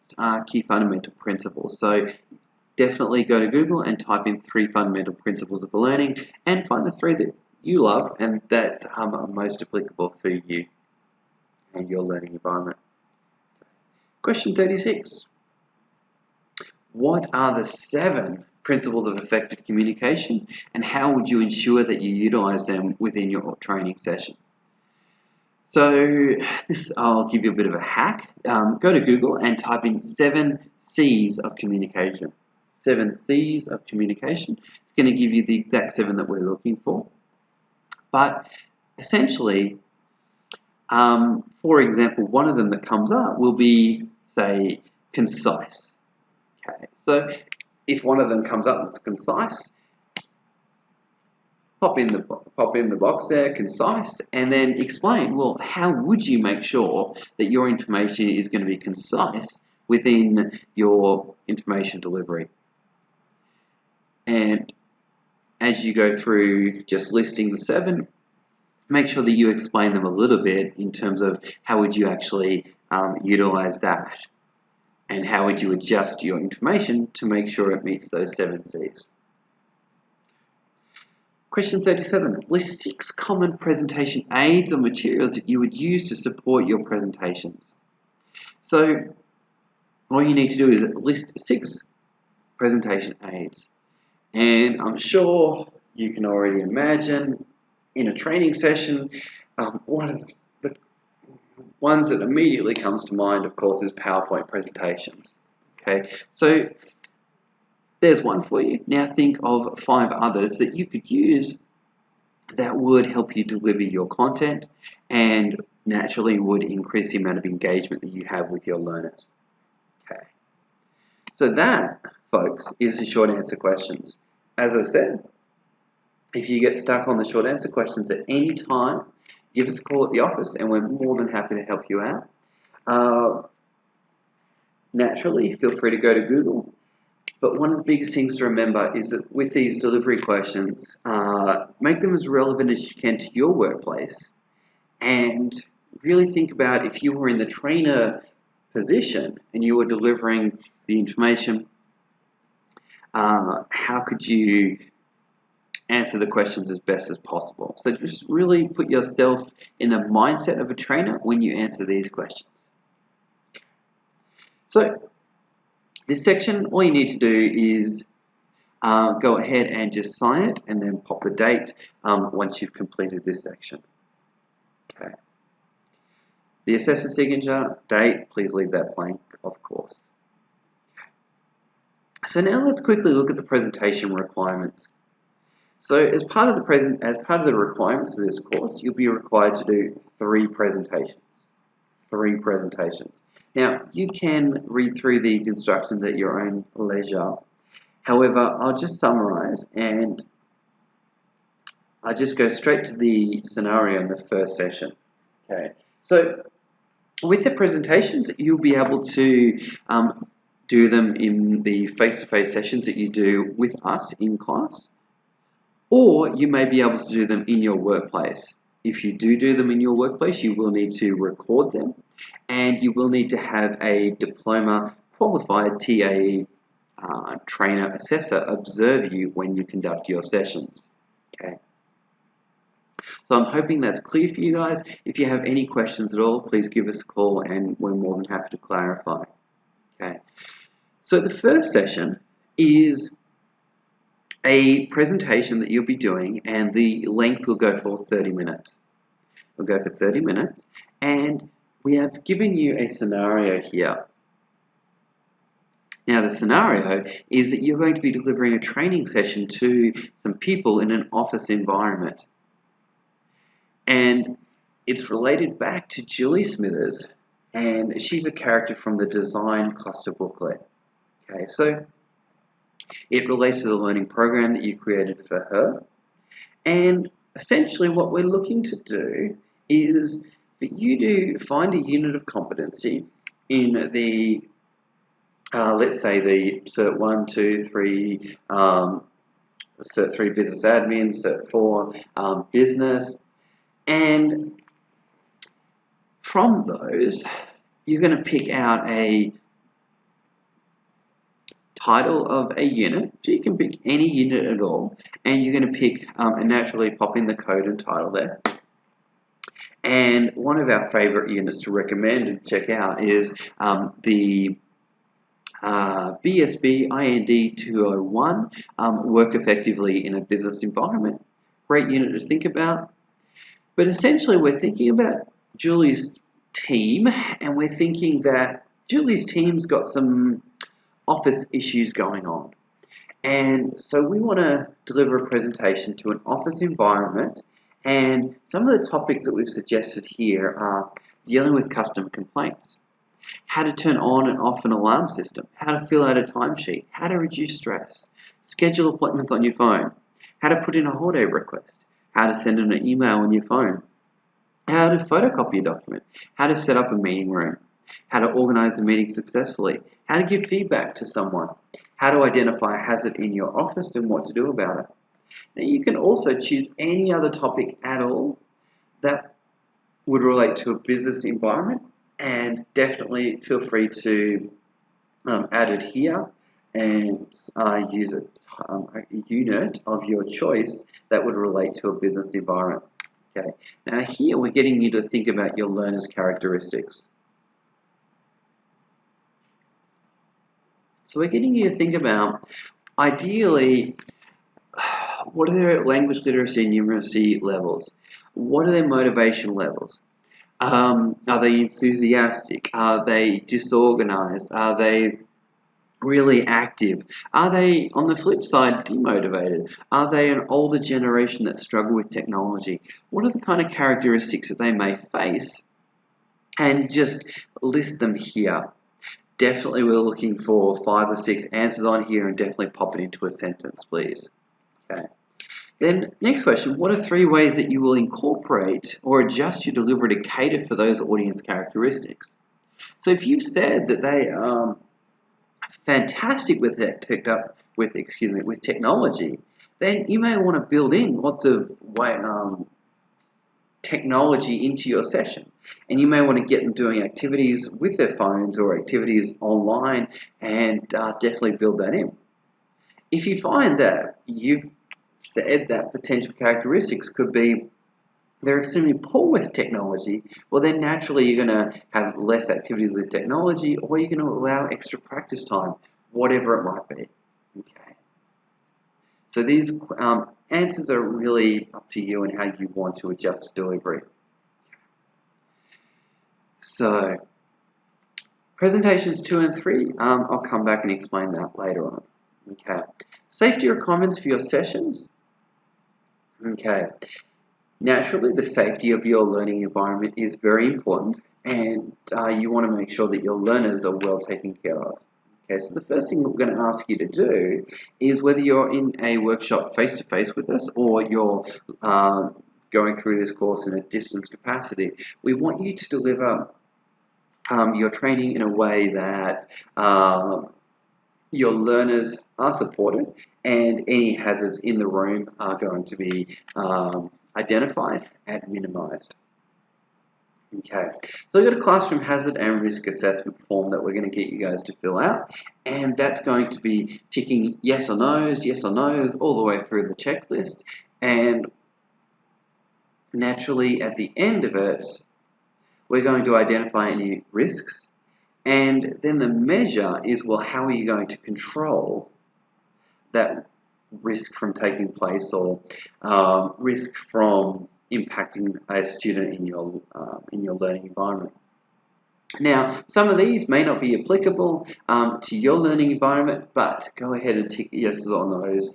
key fundamental principles. So definitely go to Google and type in 3 fundamental principles of learning and find the 3 that you love and that are most applicable for you and your learning environment. Question 36. What are the 7 principles of effective communication, and how would you ensure that you utilize them within your training session? So this, I'll give you a bit of a hack. Go to Google and type in 7 C's of communication. 7 C's of communication. It's going to give you the exact 7 that we're looking for. But essentially, for example, one of them that comes up will be, say, concise. Okay, so if one of them comes up that's concise, pop in the box there, concise, and then explain, well, how would you make sure that your information is going to be concise within your information delivery? And as you go through just listing the 7, make sure that you explain them a little bit in terms of how would you actually utilize that, and how would you adjust your information to make sure it meets those 7 C's. Question 37. List 6 common presentation aids or materials that you would use to support your presentations. So all you need to do is list 6 presentation aids. And I'm sure you can already imagine in a training session, one of the ones that immediately comes to mind, of course, is PowerPoint presentations. Okay, so there's one for you. Now think of 5 others that you could use that would help you deliver your content and naturally would increase the amount of engagement that you have with your learners. Okay, so that, folks, is the short answer questions. As I said, if you get stuck on the short answer questions at any time, give us a call at the office and we're more than happy to help you out. Naturally, feel free to go to Google. But one of the biggest things to remember is that with these delivery questions, make them as relevant as you can to your workplace, and really think about if you were in the trainer position and you were delivering the information, how could you answer the questions as best as possible. So just really put yourself in the mindset of a trainer when you answer these questions. So this section, all you need to do is go ahead and just sign it and then pop the date once you've completed this section. Okay. The assessor signature, date, please leave that blank, of course. So now let's quickly look at the presentation requirements. So as part of the requirements of this course, you'll be required to do 3 presentations. 3 presentations. Now, you can read through these instructions at your own leisure. However, I'll just summarize and I'll just go straight to the scenario in the first session. Okay. So with the presentations, you'll be able to do them in the face-to-face sessions that you do with us in class, or you may be able to do them in your workplace. If you do them in your workplace, you will need to record them, and you will need to have a diploma qualified TAE trainer assessor observe you when you conduct your sessions. Okay. So I'm hoping that's clear for you guys. If you have any questions at all, please give us a call and we're more than happy to clarify. Okay. So the first session is a presentation that you'll be doing, and the length will go for 30 minutes. We'll go for 30 minutes, and we have given you a scenario here. Now the scenario is that you're going to be delivering a training session to some people in an office environment. And it's related back to Julie Smithers, and she's a character from the Design Cluster booklet. Okay, so it relates to the learning program that you created for her. And essentially what we're looking to do is for you to find a unit of competency in the, let's say the Cert 1, 2, 3, Cert 3 Business Admin, Cert 4 Business, and from those you're going to pick out a title of a unit. So you can pick any unit at all, and you're going to pick and naturally pop in the code and title there. And one of our favorite units to recommend and check out is the BSB IND 201, Work Effectively in a Business Environment. Great unit to think about. But essentially we're thinking about Julie's team, and we're thinking that Julie's team's got some office issues going on. And so we want to deliver a presentation to an office environment, and some of the topics that we've suggested here are dealing with customer complaints, how to turn on and off an alarm system, how to fill out a timesheet, how to reduce stress, schedule appointments on your phone, how to put in a holiday request, how to send an email on your phone, how to photocopy a document, how to set up a meeting room, how to organize a meeting successfully, how to give feedback to someone, how to identify a hazard in your office and what to do about it. Now you can also choose any other topic at all that would relate to a business environment, and definitely feel free to add it here and use a unit of your choice that would relate to a business environment. Okay. Now here we're getting you to think about your learner's characteristics. So we're getting you to think about, ideally, What are their language literacy and numeracy levels? What are their motivation levels? Are they enthusiastic? Are they disorganized? Are they really active? Are they, on the flip side, demotivated? Are they an older generation that struggle with technology? What are the kind of characteristics that they may face? And just list them here. Definitely we're looking for 5 or 6 answers on here, and definitely pop it into a sentence, please. Okay. Then next question, what are 3 ways that you will incorporate or adjust your delivery to cater for those audience characteristics? So if you've said that they are fantastic with technology, then you may want to build in lots of technology into your session, and you may want to get them doing activities with their phones or activities online, and definitely build that in. If you find that you've said that potential characteristics could be they're extremely poor with technology, well then naturally you're going to have less activities with technology, or you're going to allow extra practice time, whatever it might be. Okay. So these answers are really up to you and how you want to adjust delivery. So presentations 2 and 3, I'll come back and explain that later on. Okay. Safety requirements for your sessions. Okay. Naturally, the safety of your learning environment is very important, and you want to make sure that your learners are well taken care of. Okay, so the first thing we're going to ask you to do is, whether you're in a workshop face-to-face with us or you're going through this course in a distance capacity, we want you to deliver your training in a way that your learners are supported and any hazards in the room are going to be identified and minimized. Okay, so we've got a classroom hazard and risk assessment form that we're going to get you guys to fill out, and that's going to be ticking yes or no's, all the way through the checklist, and naturally at the end of it, we're going to identify any risks, and then the measure is, well, how are you going to control that risk from taking place, or risk from impacting a student in your learning environment. Now, some of these may not be applicable to your learning environment, but go ahead and tick yeses or no's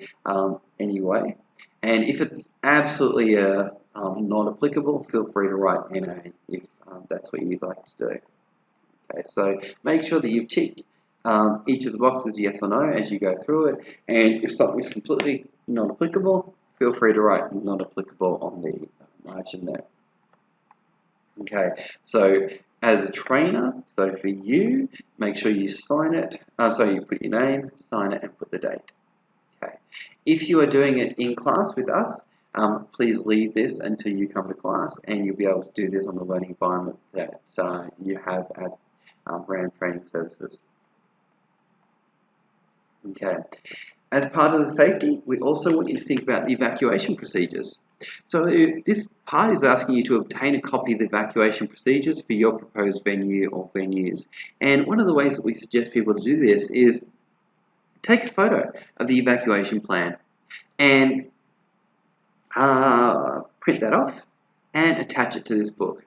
anyway. And if it's absolutely not applicable, feel free to write NA if that's what you'd like to do. Okay, so make sure that you've ticked each of the boxes yes or no as you go through it, and if something's completely not applicable, feel free to write not applicable on the margin there. Okay, so as a trainer, so for you, make sure you sign it, so you put your name, sign it, and put the date. Okay, if you are doing it in class with us, please leave this until you come to class, and you'll be able to do this on the learning environment that you have at RAM Training Services. Okay. As part of the safety, we also want you to think about the evacuation procedures. So this part is asking you to obtain a copy of the evacuation procedures for your proposed venue or venues. And one of the ways that we suggest people to do this is take a photo of the evacuation plan and print that off and attach it to this book.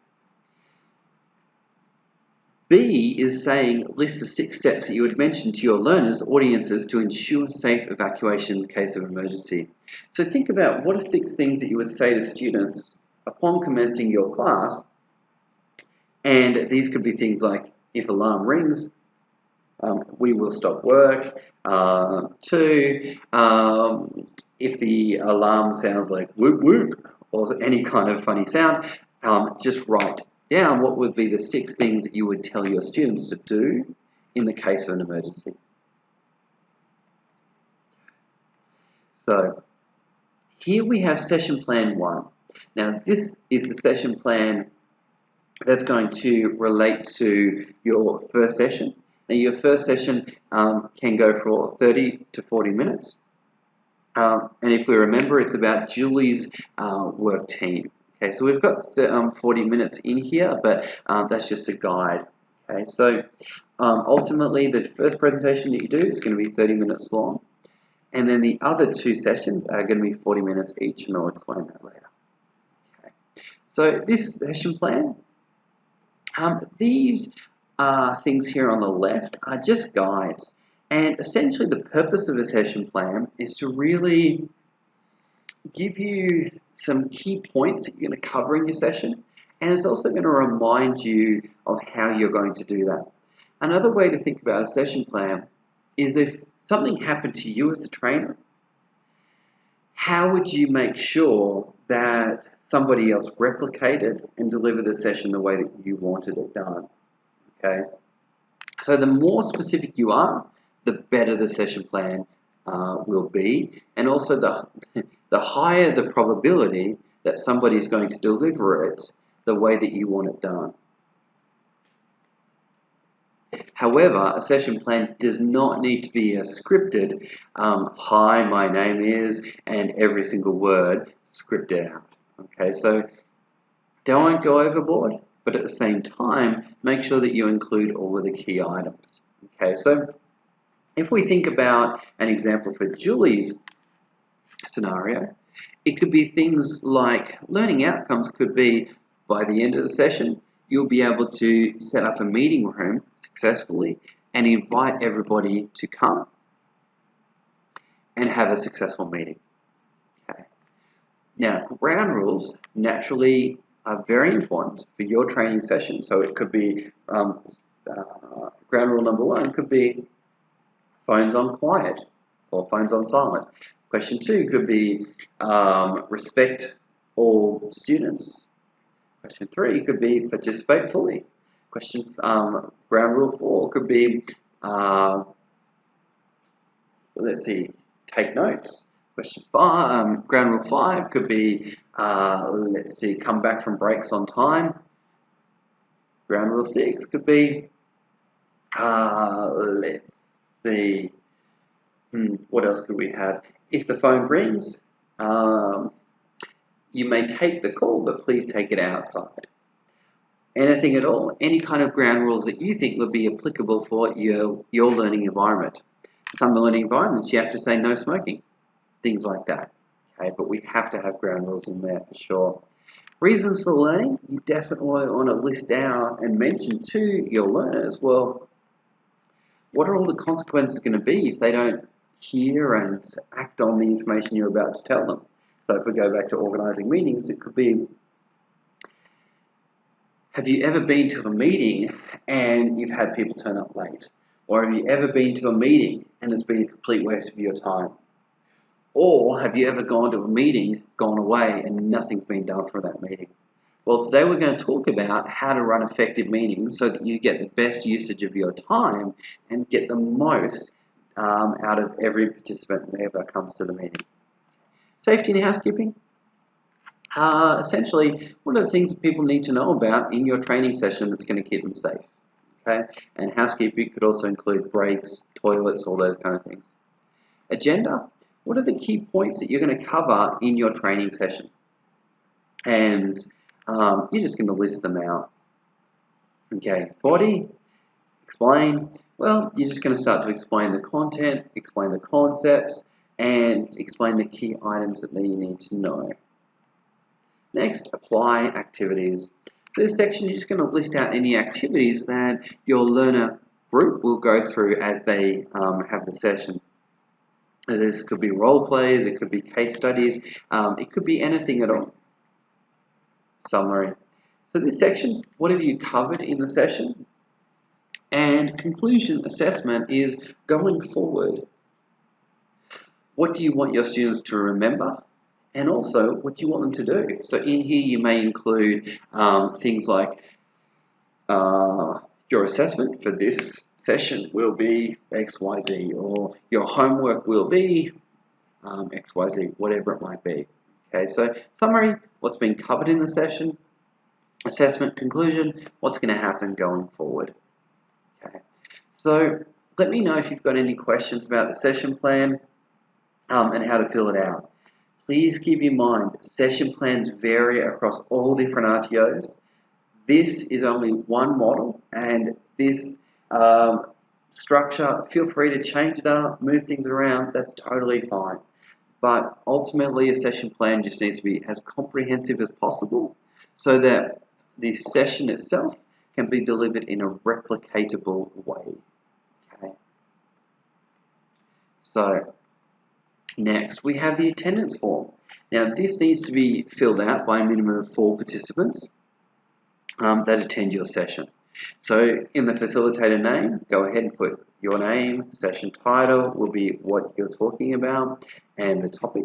B is saying, list the 6 steps that you would mention to your learners, audiences, to ensure safe evacuation in case of emergency. So think about, what are 6 things that you would say to students upon commencing your class, and these could be things like, if alarm rings, we will stop work. 2, if the alarm sounds like whoop whoop, or any kind of funny sound, just write down what would be the 6 things that you would tell your students to do in the case of an emergency. So here we have session plan 1. Now this is the session plan that's going to relate to your first session. Now your first session can go for 30 to 40 minutes. And if we remember, it's about Julie's work team. Okay, so we've got 40 minutes in here, but that's just a guide. Okay, so ultimately the first presentation that you do is going to be 30 minutes long. And then the other 2 sessions are going to be 40 minutes each, and I'll explain that later. Okay. So this session plan, these things here on the left are just guides. And essentially the purpose of a session plan is to really give you some key points that you're going to cover in your session, and it's also going to remind you of how you're going to do that. Another way to think about a session plan is if something happened to you as a trainer, how would you make sure that somebody else replicated and delivered the session the way that you wanted it done? Okay. So the more specific you are, the better the session plan will be, and also the higher the probability that somebody is going to deliver it the way that you want it done. However, a session plan does not need to be a scripted, hi, my name is, and every single word scripted out. Okay, so don't go overboard, but at the same time, make sure that you include all of the key items. Okay, so if we think about an example for Julie's scenario, it could be things like learning outcomes could be by the end of the session, you'll be able to set up a meeting room successfully and invite everybody to come and have a successful meeting. Okay. Now, ground rules naturally are very important for your training session. So it could be ground rule number 1 could be phones on quiet or phones on silent. Question 2 could be respect all students. Question 3 could be participate fully. Ground rule 4 could be, let's see, take notes. Question 5, ground rule 5 could be, let's see, come back from breaks on time. Ground rule 6 could be, let's see, what else could we have? If the phone rings, you may take the call, but please take it outside. Anything at all, any kind of ground rules that you think would be applicable for your learning environment. Some learning environments, you have to say no smoking, things like that. Okay, but we have to have ground rules in there for sure. Reasons for learning, you definitely want to list out and mention to your learners, well, what are all the consequences going to be if they don't hear and act on the information you're about to tell them? So if we go back to organising meetings, it could be, have you ever been to a meeting and you've had people turn up late? Or have you ever been to a meeting and it's been a complete waste of your time? Or have you ever gone to a meeting, gone away, and nothing's been done for that meeting? Well, today we're going to talk about how to run effective meetings so that you get the best usage of your time and get the most out of every participant that ever comes to the meeting. Safety and housekeeping. Essentially, what are the things that people need to know about in your training session that's going to keep them safe? Okay, and housekeeping could also include breaks, toilets, all those kind of things. Agenda. What are the key points that you're going to cover in your training session? And you're just going to list them out. Okay, body, explain. Well, you're just going to start to explain the content, explain the concepts, and explain the key items that you need to know. Next, apply activities. So this section, you're just going to list out any activities that your learner group will go through as they have the session. This could be role plays, it could be case studies, it could be anything at all. Summary. So this section, what have you covered in the session? And conclusion assessment is going forward. What do you want your students to remember? And also, what do you want them to do? So in here you may include things like your assessment for this session will be XYZ, or your homework will be XYZ, whatever it might be. Okay, so summary, what's been covered in the session, assessment, conclusion, what's going to happen going forward. Okay, so let me know if you've got any questions about the session plan and how to fill it out. Please keep in mind, session plans vary across all different RTOs. This is only one model, and this structure, feel free to change it up, move things around, that's totally fine. But ultimately, a session plan just needs to be as comprehensive as possible so that the session itself can be delivered in a replicatable way. Okay. So next, we have the attendance form. Now, this needs to be filled out by a minimum of 4 participants that attend your session. So in the facilitator name, go ahead and put your name, session title will be what you're talking about, and the topic.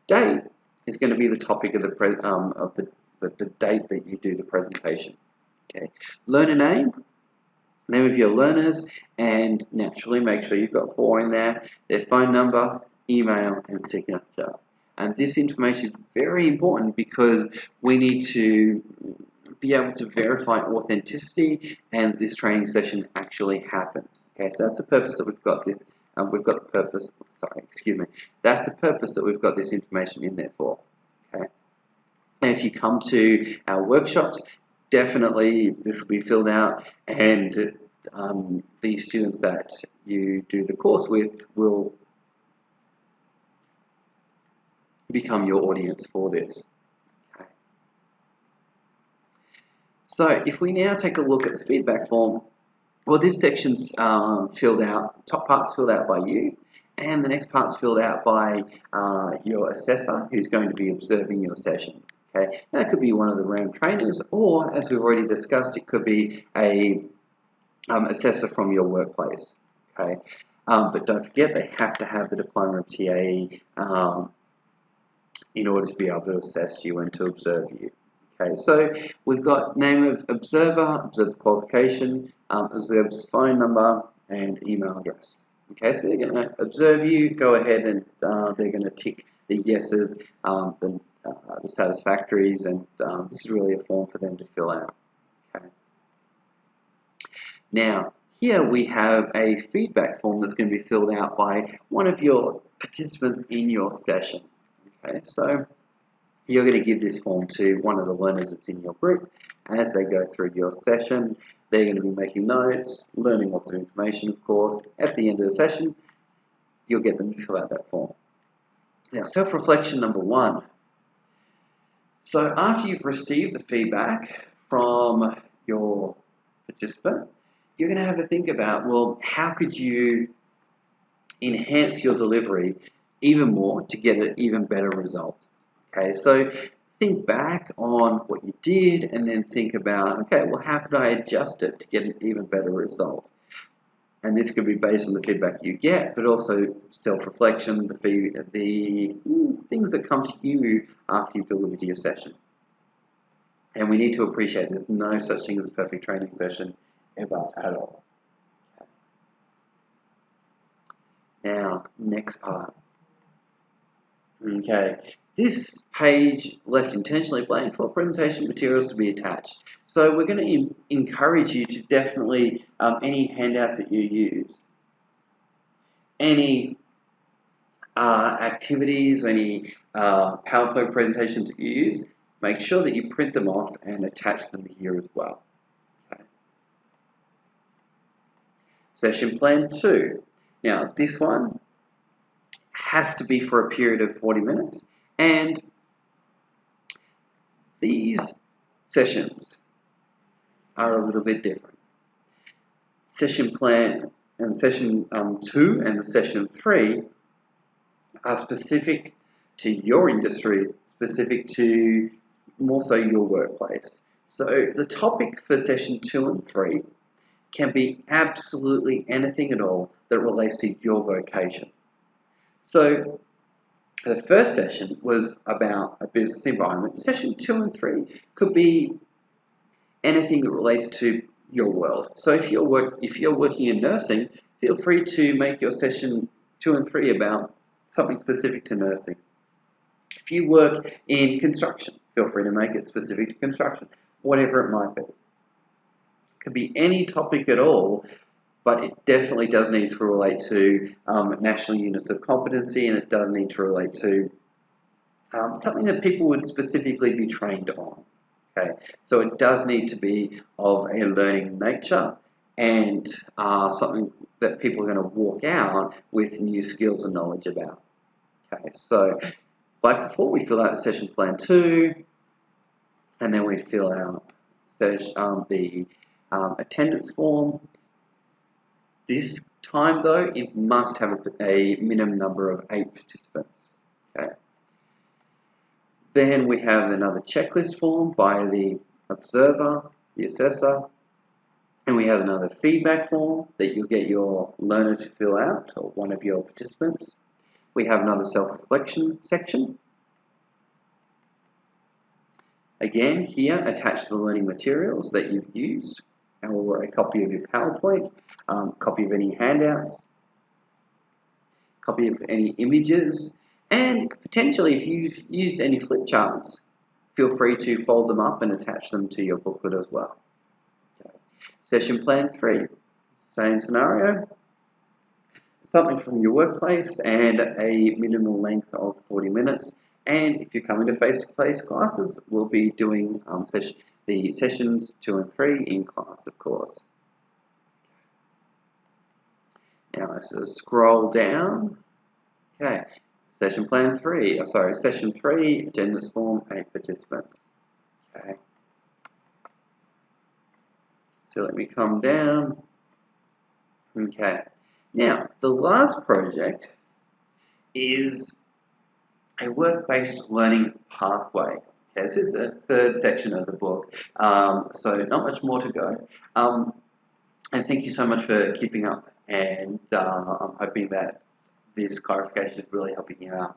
Date is going to be the topic of the date that you do the presentation. Okay. Learner name of your learners, and naturally make sure you've got 4 in there, their phone number, email, and signature. And this information is very important because we need to be able to verify authenticity and this training session actually happened. Okay, so that's the purpose that we've got this. That's the purpose that we've got this information in there for. Okay, and if you come to our workshops, definitely this will be filled out, and the students that you do the course with will become your audience for this. Okay. So if we now take a look at the feedback form, well, this section's filled out, top part's filled out by you, and the next part's filled out by your assessor who's going to be observing your session. Okay, now that could be one of the RAM trainers, or as we've already discussed, it could be a assessor from your workplace. Okay, but don't forget they have to have the diploma of TAE in order to be able to assess you and to observe you. Okay, so we've got name of observer qualification, observer's phone number, and email address. Okay, so they're going to observe you. Go ahead and they're going to tick the yeses, the satisfactories, and this is really a form for them to fill out. Okay. Now, here we have a feedback form that's going to be filled out by one of your participants in your session. Okay, so you're going to give this form to one of the learners that's in your group. As they go through your session, they're going to be making notes, learning lots of information, of course. At the end of the session, you'll get them to fill out that form. Now, self-reflection number 1. So after you've received the feedback from your participant, you're going to have to think about, well, how could you enhance your delivery even more to get an even better result? Okay, so think back on what you did and then think about, okay, well, how could I adjust it to get an even better result? And this could be based on the feedback you get, but also self-reflection, the things that come to you after you've delivered your session. And we need to appreciate there's no such thing as a perfect training session ever at all. Now, next part. Okay, this page left intentionally blank for presentation materials to be attached. So we're going to encourage you to definitely, any handouts that you use, any activities, any PowerPoint presentations that you use, make sure that you print them off and attach them here as well. Okay. Session plan 2. Now this one has to be for a period of 40 minutes, and these sessions are a little bit different. Session plan and session 2 and session 3 are specific to your industry, specific to more so your workplace. So the topic for session 2 and 3 can be absolutely anything at all that relates to your vocation. So the first session was about a business environment. Session 2 and 3 could be anything that relates to your world. So if you're working in nursing, feel free to make your session 2 and 3 about something specific to nursing. If you work in construction, feel free to make it specific to construction, whatever it might be. It could be any topic at all, but it definitely does need to relate to national units of competency, and it does need to relate to something that people would specifically be trained on. Okay, so it does need to be of a learning nature, and something that people are going to walk out with new skills and knowledge about. Okay, so like before, we fill out session plan 2, and then we fill out the attendance form. This time though, it must have a minimum number of 8 participants. Okay. Then we have another checklist form by the observer, the assessor, and we have another feedback form that you'll get your learner to fill out, or one of your participants. We have another self-reflection section. Again, here, attach the learning materials that you've used, or a copy of your PowerPoint, copy of any handouts, copy of any images, and potentially if you've used any flip charts, feel free to fold them up and attach them to your booklet as well. Okay. Session plan 3, same scenario, something from your workplace and a minimal length of 40 minutes. And if you're coming to face-to-face classes, we'll be doing the sessions 2 and 3 in class, of course. Now let's scroll down. Okay, session 3, attendance form, 8 participants. Okay. So let me come down. Okay. Now, the last project is a work-based learning pathway. Okay, this is a third section of the book, so not much more to go. And thank you so much for keeping up, and I'm hoping that this clarification is really helping you out.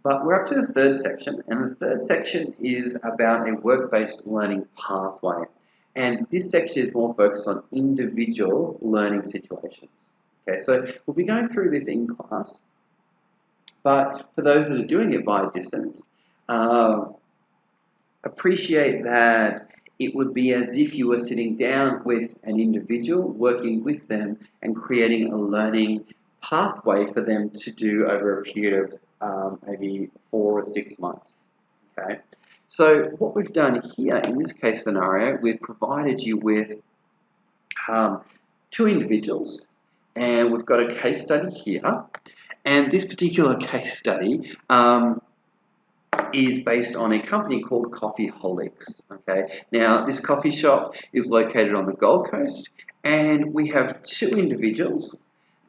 But we're up to the third section, and the third section is about a work-based learning pathway. And this section is more focused on individual learning situations. Okay, so we'll be going through this in class. But for those that are doing it by distance, appreciate that it would be as if you were sitting down with an individual, working with them and creating a learning pathway for them to do over a period of maybe 4 or 6 months. Okay. So what we've done here in this case scenario, we've provided you with 2 individuals, and we've got a case study here. And this particular case study is based on a company called Coffeeholics. Okay, now this coffee shop is located on the Gold Coast, and we have 2 individuals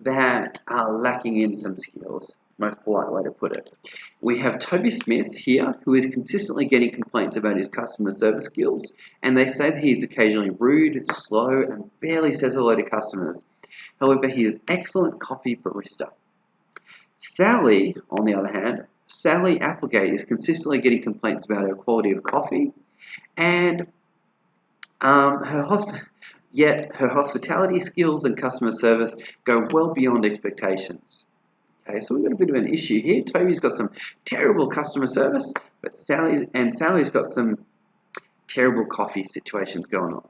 that are lacking in some skills. Most polite way to put it. We have Toby Smith here, who is consistently getting complaints about his customer service skills, and they say that he is occasionally rude, slow, and barely says hello to customers. However, he is excellent coffee barista. Sally, on the other hand, Sally Applegate is consistently getting complaints about her quality of coffee, and yet her hospitality skills and customer service go well beyond expectations. Okay, so we've got a bit of an issue here. Toby's got some terrible customer service, but Sally's got some terrible coffee situations going on.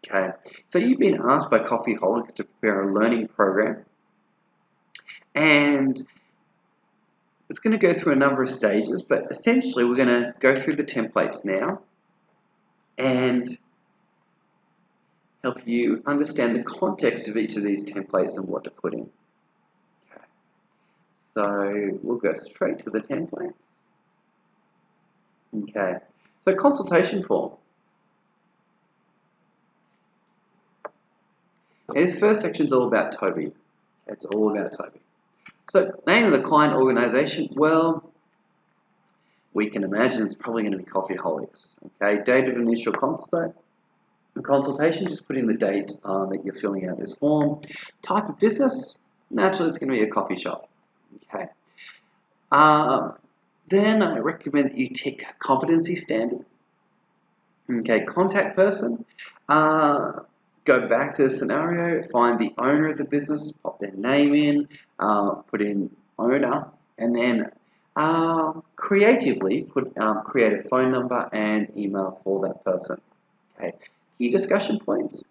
Okay, so you've been asked by Coffeeholics to prepare a learning program, and it's going to go through a number of stages, but essentially we're going to go through the templates now and help you understand the context of each of these templates and what to put in. Okay. So we'll go straight to the templates. Okay, so consultation form. And this first section is all about Toby. It's all about Toby. So, name of the client organization, well, we can imagine it's probably going to be Coffeeholics. Okay, date of initial consultation, just put in the date that you're filling out this form. Type of business, naturally it's going to be a coffee shop. Okay. Then I recommend that you tick competency standard. Okay, contact person. Go back to the scenario, find the owner of the business, pop their name in, put in owner, and then creatively create a phone number and email for that person. Okay, key discussion points.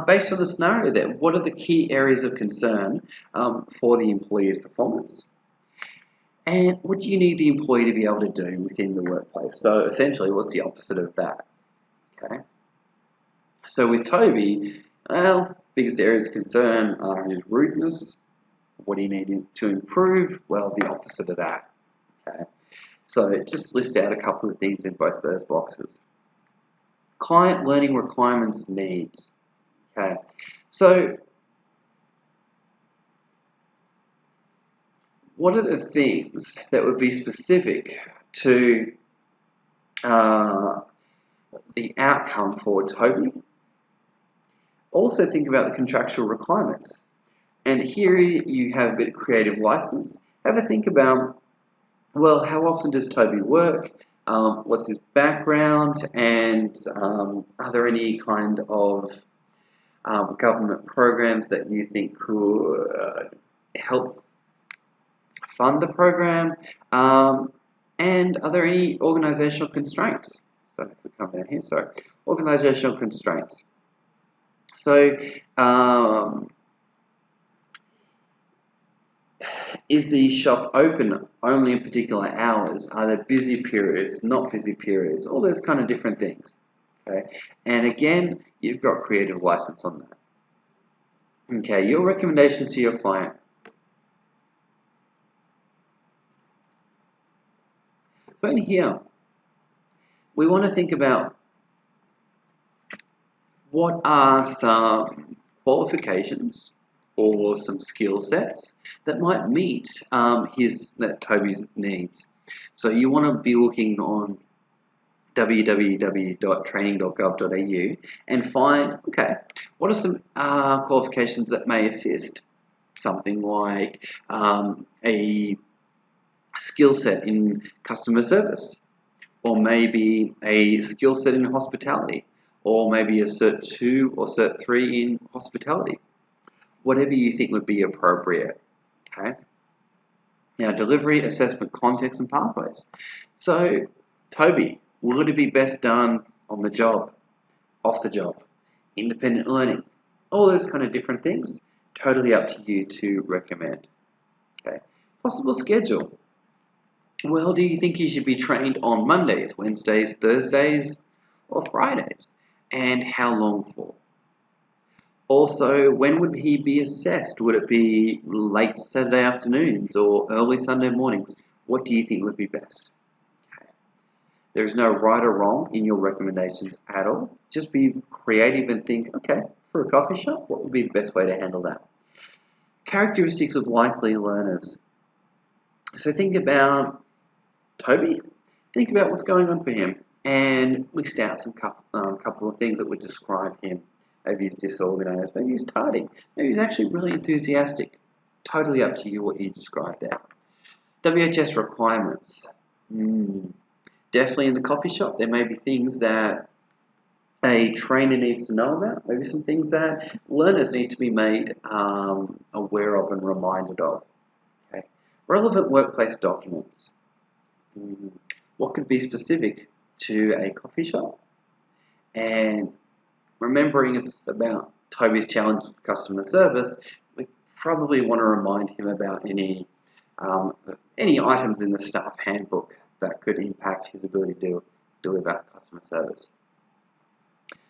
Based on the scenario there, what are the key areas of concern for the employee's performance? And what do you need the employee to be able to do within the workplace? So essentially, what's the opposite of that? Okay. So with Toby, Well, biggest areas of concern are his rudeness. What do you need to improve? Well, the opposite of that. Okay. So just list out a couple of things in both of those boxes. Client learning requirements needs. Okay. So what are the things that would be specific to the outcome for Toby? Also think about the contractual requirements. And here you have a bit of creative license. Have a think about, well, how often does Toby work? What's his background? And are there any kind of government programs that you think could help fund the program? And are there any organizational constraints? So if we come down here, sorry, organizational constraints. So is the shop open only in particular hours? Are there busy periods, not busy periods? All those kind of different things. Okay, and again, you've got creative license on that. Okay, your recommendations to your client. So in here, we want to think about what are some qualifications or some skill sets that might meet Toby's needs. So you want to be looking on www.training.gov.au and find, okay, what are some qualifications that may assist? Something like a skill set in customer service, or maybe a skill set in hospitality, or maybe a Cert 2 or Cert 3 in hospitality. Whatever you think would be appropriate. Okay. Now, delivery, assessment, context, and pathways. So, Toby, will it be best done on the job, off the job, independent learning, all those kind of different things? Totally up to you to recommend. Okay. Possible schedule. Well, do you think you should be trained on Mondays, Wednesdays, Thursdays, or Fridays? And how long for? Also, when would he be assessed? Would it be late Saturday afternoons or early Sunday mornings? What do you think would be best? Okay. There is no right or wrong in your recommendations at all. Just be creative and think, okay, for a coffee shop, what would be the best way to handle that? Characteristics of likely learners. So think about Toby. Think about what's going on for him and list out some couple of things that would describe him. Maybe he's disorganized, maybe he's tardy, maybe he's actually really enthusiastic. Totally up to you what you describe there. WHS requirements. Definitely in the coffee shop, there may be things that a trainer needs to know about, maybe some things that learners need to be made aware of and reminded of. Okay. Relevant workplace documents. What could be specific to a coffee shop? And remembering it's about Toby's challenge with customer service, we probably want to remind him about any items in the staff handbook that could impact his ability to deliver customer service.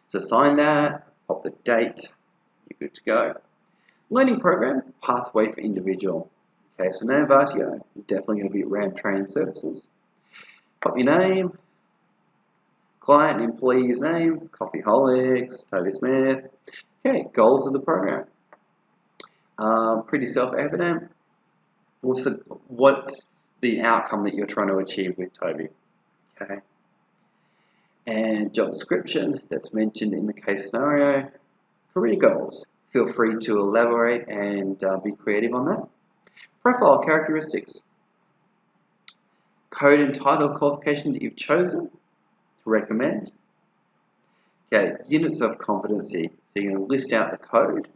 So sign that, pop the date, you're good to go. Learning program, pathway for individual. Okay, so name of RTO is definitely going to be RAM Training Services. Pop your name, client and employee's name, Coffeeholics, Toby Smith. Okay, goals of the program. Pretty self-evident. What's the outcome that you're trying to achieve with Toby? Okay. And job description that's mentioned in the case scenario. Career goals. Feel free to elaborate and be creative on that. Profile characteristics. Code and title qualification that you've chosen to recommend. Okay, units of competency. So you're going to list out the code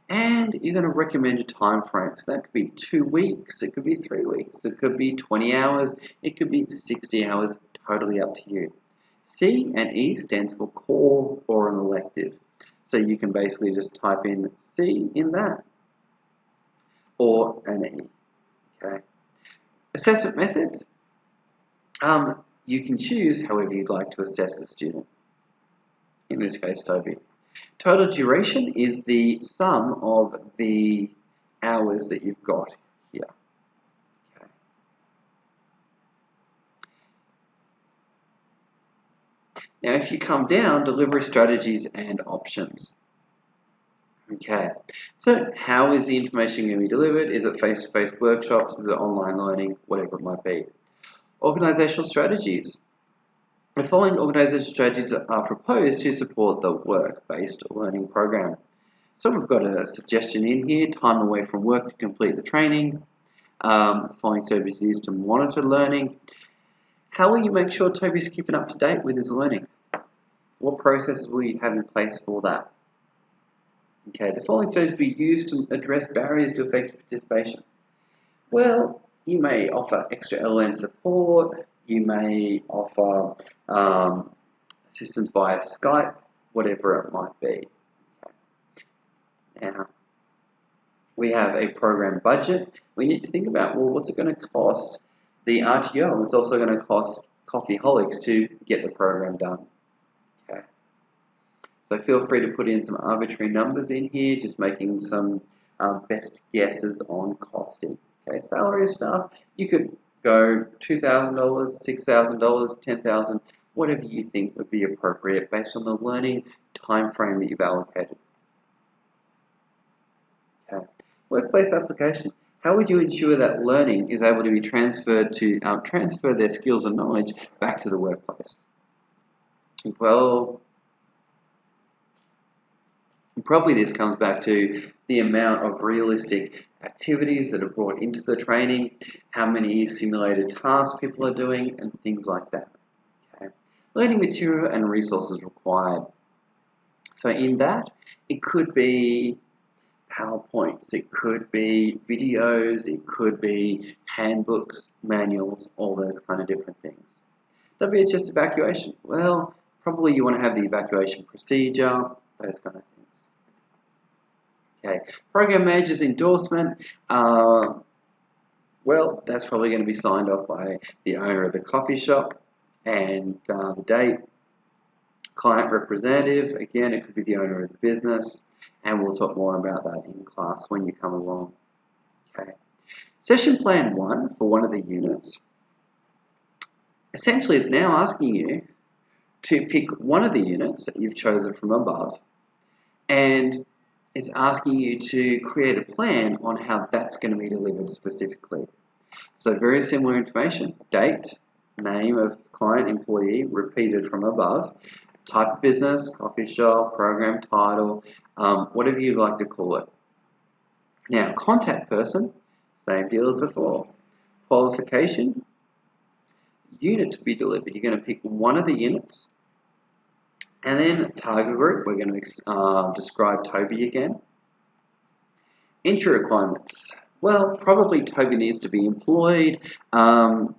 and you're going to recommend a time frame. So that could be 2 weeks, it could be 3 weeks, it could be 20 hours, it could be 60 hours, totally up to you. C and E stands for core or an elective. So you can basically just type in C in that or an E. Okay. Assessment methods. You can choose however you'd like to assess the student. In this case, Toby. Total duration is the sum of the hours that you've got here. Okay. Now, if you come down, delivery strategies and options. Okay, so how is the information going to be delivered? Is it face-to-face workshops? Is it online learning? Whatever it might be. Organizational strategies. The following organizational strategies are proposed to support the work-based learning program. So we've got a suggestion in here: time away from work to complete the training. The following strategies used to monitor learning. How will you make sure Toby's keeping up to date with his learning? What processes will you have in place for that? Okay, the following strategies will be used to address barriers to effective participation. Well, you may offer extra LN support, you may offer assistance via Skype, whatever it might be. Now, we have a program budget. We need to think about, well, what's it going to cost the RTO? It's also going to cost Coffeeholics to get the program done. Okay. So feel free to put in some arbitrary numbers in here, just making some best guesses on costing. Okay, salary of staff, you could go $2,000, $6,000, $10,000, whatever you think would be appropriate based on the learning time frame that you've allocated. Okay. Workplace application. How would you ensure that learning is able to be transferred to transfer their skills and knowledge back to the workplace? Well, probably this comes back to the amount of realistic activities that are brought into the training, how many simulated tasks people are doing, and things like that. Okay. Learning material and resources required. So in that, it could be PowerPoints, it could be videos, it could be handbooks, manuals, all those kind of different things. WHS evacuation. Well, probably you want to have the evacuation procedure, those kind of things. Okay, program manager's endorsement. Well, that's probably going to be signed off by the owner of the coffee shop, and the date. Client representative, again, it could be the owner of the business, and we'll talk more about that in class when you come along. Okay, session plan 1 for one of the units essentially is now asking you to pick one of the units that you've chosen from above, and it's asking you to create a plan on how that's going to be delivered specifically. So very similar information: date, name of client, employee, repeated from above, type of business, coffee shop, program title, whatever you'd like to call it. Now, contact person, same deal as before. Qualification, unit to be delivered. You're going to pick one of the units. And then target group, we're going to describe Toby again. Entry requirements. Well, probably Toby needs to be employed, and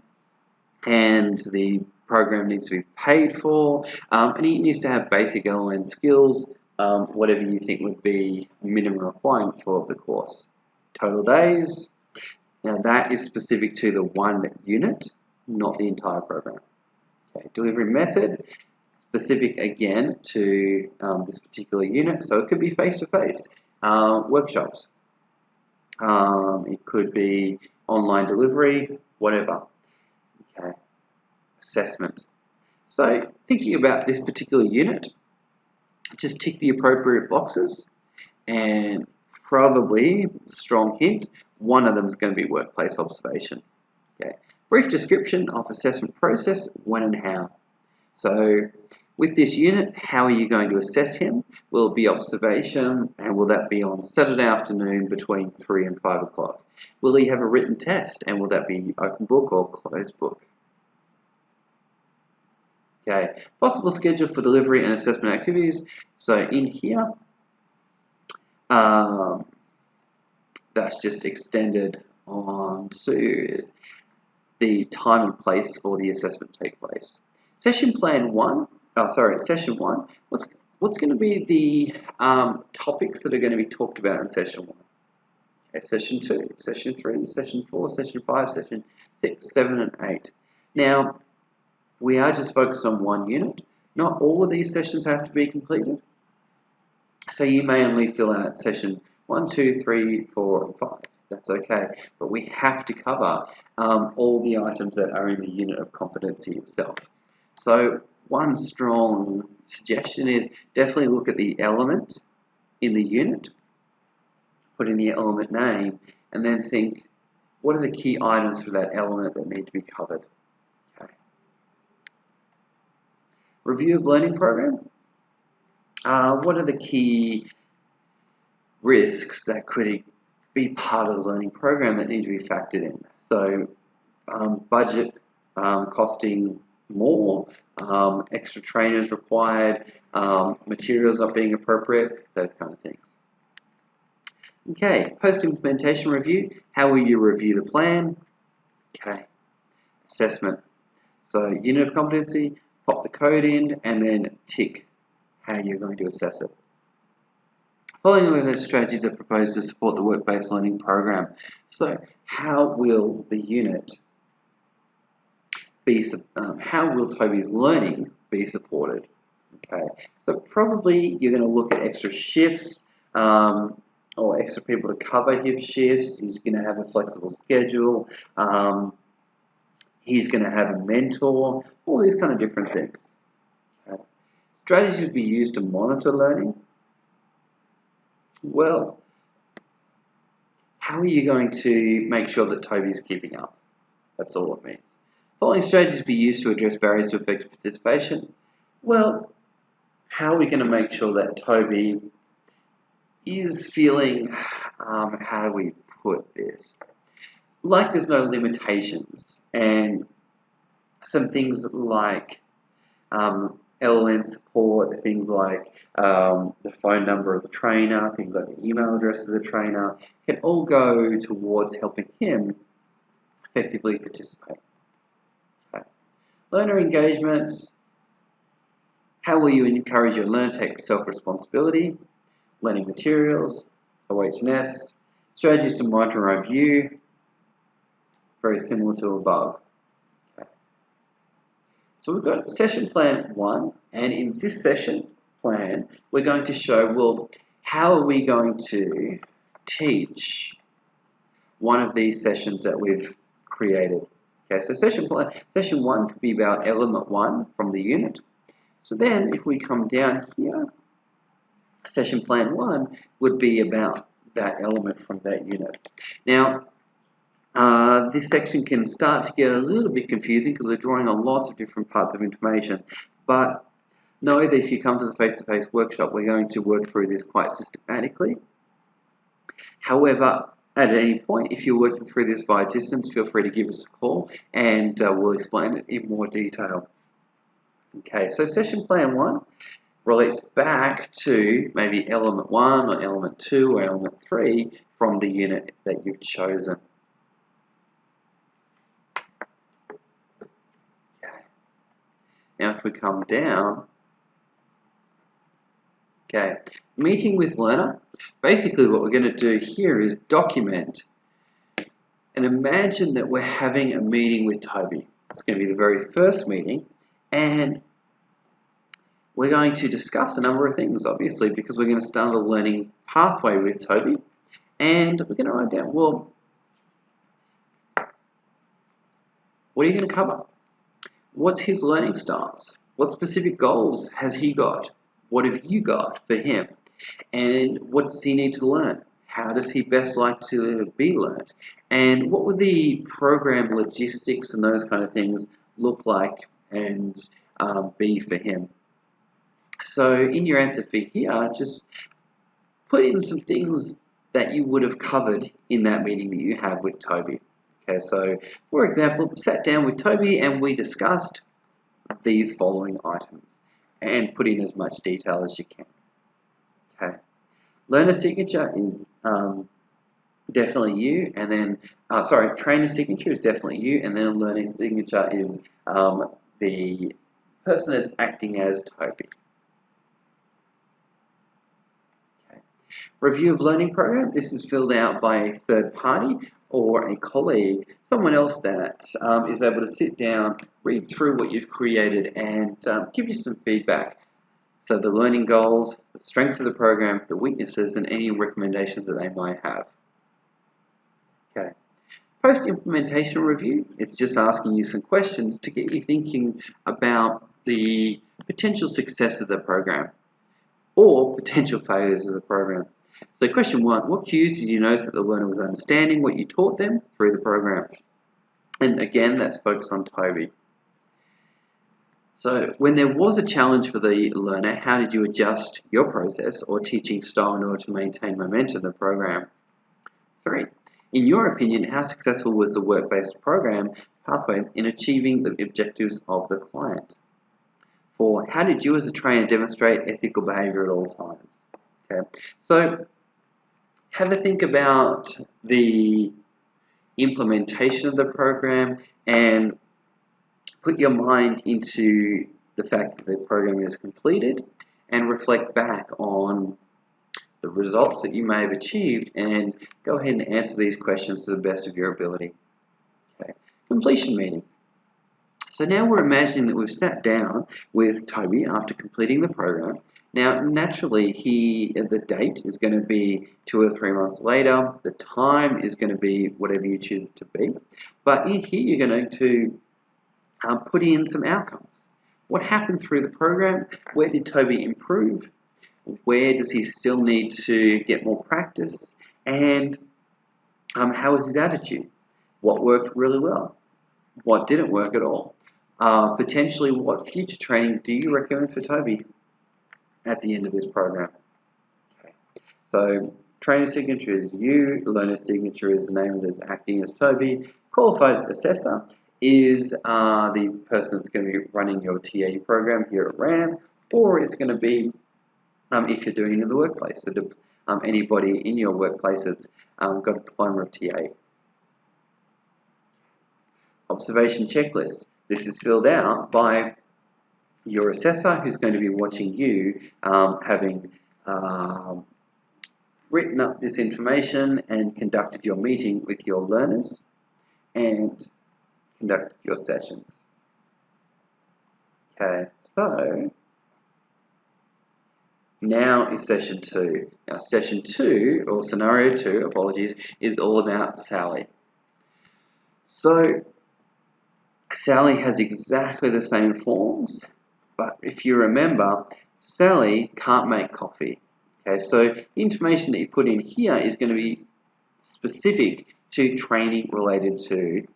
the program needs to be paid for, and he needs to have basic LN skills, whatever you think would be minimum requirement for the course. Total days. Now that is specific to the one unit, not the entire program. Okay. Delivery method. Specific again to this particular unit, so it could be face-to-face workshops, it could be online delivery, whatever. Okay, assessment. So thinking about this particular unit, just tick the appropriate boxes, and probably, strong hint, one of them is going to be workplace observation. Okay, brief description of assessment process, when and how. So with this unit, how are you going to assess him? Will it be observation, and will that be on Saturday afternoon between 3 and 5 o'clock? Will he have a written test, and will that be open book or closed book? Okay, possible schedule for delivery and assessment activities. So in here, that's just extended on to the time and place for the assessment to take place. Session plan 1. Session 1. What's going to be the topics that are going to be talked about in session 1? Okay, session 2, session 3, session 4, session 5, session 6, 7, and 8. Now, we are just focused on one unit. Not all of these sessions have to be completed. So you may only fill out session 1, 2, 3, 4, and 5. That's okay, but we have to cover all the items that are in the unit of competency itself. So one strong suggestion is definitely look at the element in the unit, put in the element name, and then think, what are the key items for that element that need to be covered? Okay. Review of learning program. What are the key risks that could be part of the learning program that need to be factored in? So budget costing more, extra trainers required, materials not being appropriate, those kind of things. Okay, post-implementation review. How will you review the plan? Okay, assessment. So unit of competency, pop the code in, and then tick how you're going to assess it. Following organizational strategies are proposed to support the work-based learning program. So how will the unit be, how will Toby's learning be supported? Okay, so probably you're going to look at extra shifts, or extra people to cover his shifts. He's going to have a flexible schedule. He's going to have a mentor, all these kind of different things. Okay. Strategies to be used to monitor learning. Well, how are you going to make sure that Toby's keeping up? That's all it means. Following strategies to be used to address barriers to effective participation. Well, how are we going to make sure that Toby is feeling, how do we put this? Like there's no limitations, and some things like LLN support, things like the phone number of the trainer, things like the email address of the trainer, can all go towards helping him effectively participate. Okay. Learner engagement. How will you encourage your learner to take self-responsibility? Learning materials, OH&S, strategies to monitor and review, very similar to above. Okay. So we've got session plan 1, and in this session plan, we're going to show, well, how are we going to teach one of these sessions that we've created? Okay, so session 1 could be about element 1 from the unit. So then if we come down here, session plan 1 would be about that element from that unit. Now, this section can start to get a little bit confusing because we're drawing on lots of different parts of information, but know that if you come to the face-to-face workshop, we're going to work through this quite systematically. However, at any point, if you're working through this via distance, feel free to give us a call and we'll explain it in more detail. Okay, so session plan 1 relates back to maybe element 1 or element 2 or element 3 from the unit that you've chosen. Okay. Now if we come down, okay, meeting with learner. Basically what we're going to do here is document and imagine that we're having a meeting with Toby. It's going to be the very first meeting, and we're going to discuss a number of things, obviously, because we're going to start a learning pathway with Toby, and we're going to write down, well, what are you going to cover? What's his learning styles? What specific goals has he got? What have you got for him? And what does he need to learn? How does he best like to be learned? And what would the program logistics and those kind of things look like and be for him? So in your answer for here, just put in some things that you would have covered in that meeting that you have with Toby. Okay, so for example, sat down with Toby and we discussed these following items, and put in as much detail as you can. Okay, learner signature is definitely you, and then trainer signature is definitely you, and then learning signature is the person is acting as Toby. Okay. Review of learning program. This is filled out by a third party or a colleague, someone else that is able to sit down, read through what you've created, and give you some feedback. So the learning goals, the strengths of the program, the weaknesses, and any recommendations that they might have. Okay. Post-implementation review, it's just asking you some questions to get you thinking about the potential success of the program or potential failures of the program. So question 1, what cues did you notice that the learner was understanding what you taught them through the program? And again, that's focused on Toby. So when there was a challenge for the learner, how did you adjust your process or teaching style in order to maintain momentum in the program? 3, in your opinion, how successful was the work-based program pathway in achieving the objectives of the client? 4, how did you as a trainer demonstrate ethical behavior at all times? Okay, so have a think about the implementation of the program and put your mind into the fact that the program is completed and reflect back on the results that you may have achieved and go ahead and answer these questions to the best of your ability. Okay. Completion meeting. So now we're imagining that we've sat down with Toby after completing the program. Now, naturally, the date is going to be 2 or 3 months later. The time is going to be whatever you choose it to be. But in here, you're going to put in some outcomes. What happened through the program? Where did Toby improve? Where does he still need to get more practice? And how is his attitude? What worked really well? What didn't work at all? Potentially, what future training do you recommend for Toby at the end of this program? Okay. So, trainer signature is you, learner signature is the name that's acting as Toby, qualified assessor is the person that's going to be running your TA program here at RAM, or it's going to be, if you're doing it in the workplace, so anybody in your workplace that's got a diploma of TA. Observation checklist. This is filled out by your assessor who's going to be watching you having written up this information and conducted your meeting with your learners and conducted your sessions. Okay, so now is session 2. Now session 2, or scenario 2, apologies, is all about Sally. So Sally has exactly the same forms, but if you remember, Sally can't make coffee. Okay, so the information that you put in here is going to be specific to training related to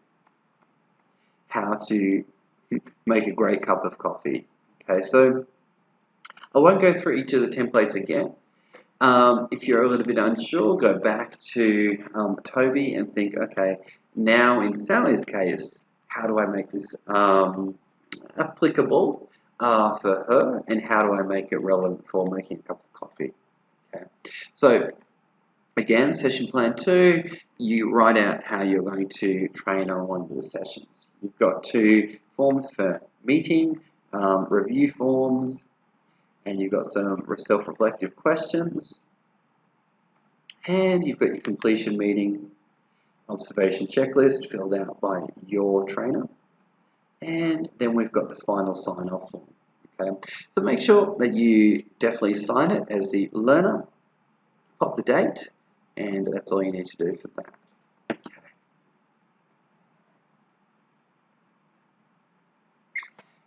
how to make a great cup of coffee. Okay, so I won't go through each of the templates again. If you're a little bit unsure, go back to Toby and think, okay, now in Sally's case, how do I make this applicable for her, and how do I make it relevant for making a cup of coffee? Okay, so again, session plan 2, you write out how you're going to train on one of the sessions. You've got 2 forms for meeting, review forms, and you've got some self-reflective questions, and you've got your completion meeting observation checklist filled out by your trainer, and then we've got the final sign-off form. Okay, so make sure that you definitely sign it as the learner, pop the date, and that's all you need to do for that. Okay.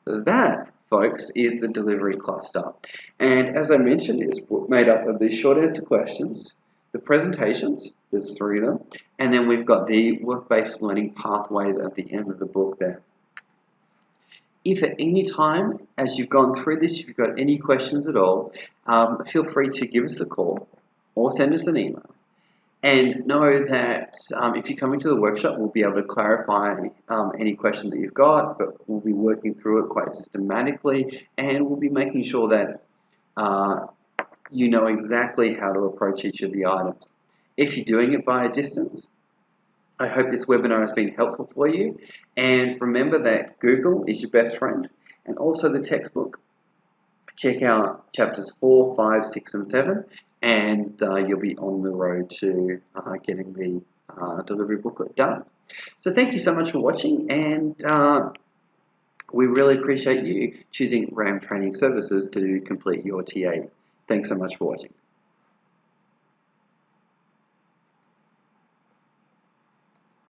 So that, folks, is the delivery cluster. And as I mentioned, it's made up of these short answer questions, the presentations, there's 3 of them, and then we've got the work-based learning pathways at the end of the book there. If at any time, as you've gone through this, you've got any questions at all, feel free to give us a call or send us an email. And know that if you come into the workshop, we'll be able to clarify any questions that you've got, but we'll be working through it quite systematically, and we'll be making sure that you know exactly how to approach each of the items. If you're doing it via distance, I hope this webinar has been helpful for you. And remember that Google is your best friend, and also the textbook. Check out chapters 4, 5, 6, and 7. And you'll be on the road to getting the delivery booklet done. So thank you so much for watching, and We really appreciate you choosing RAM Training Services to complete your TA. Thanks so much for watching.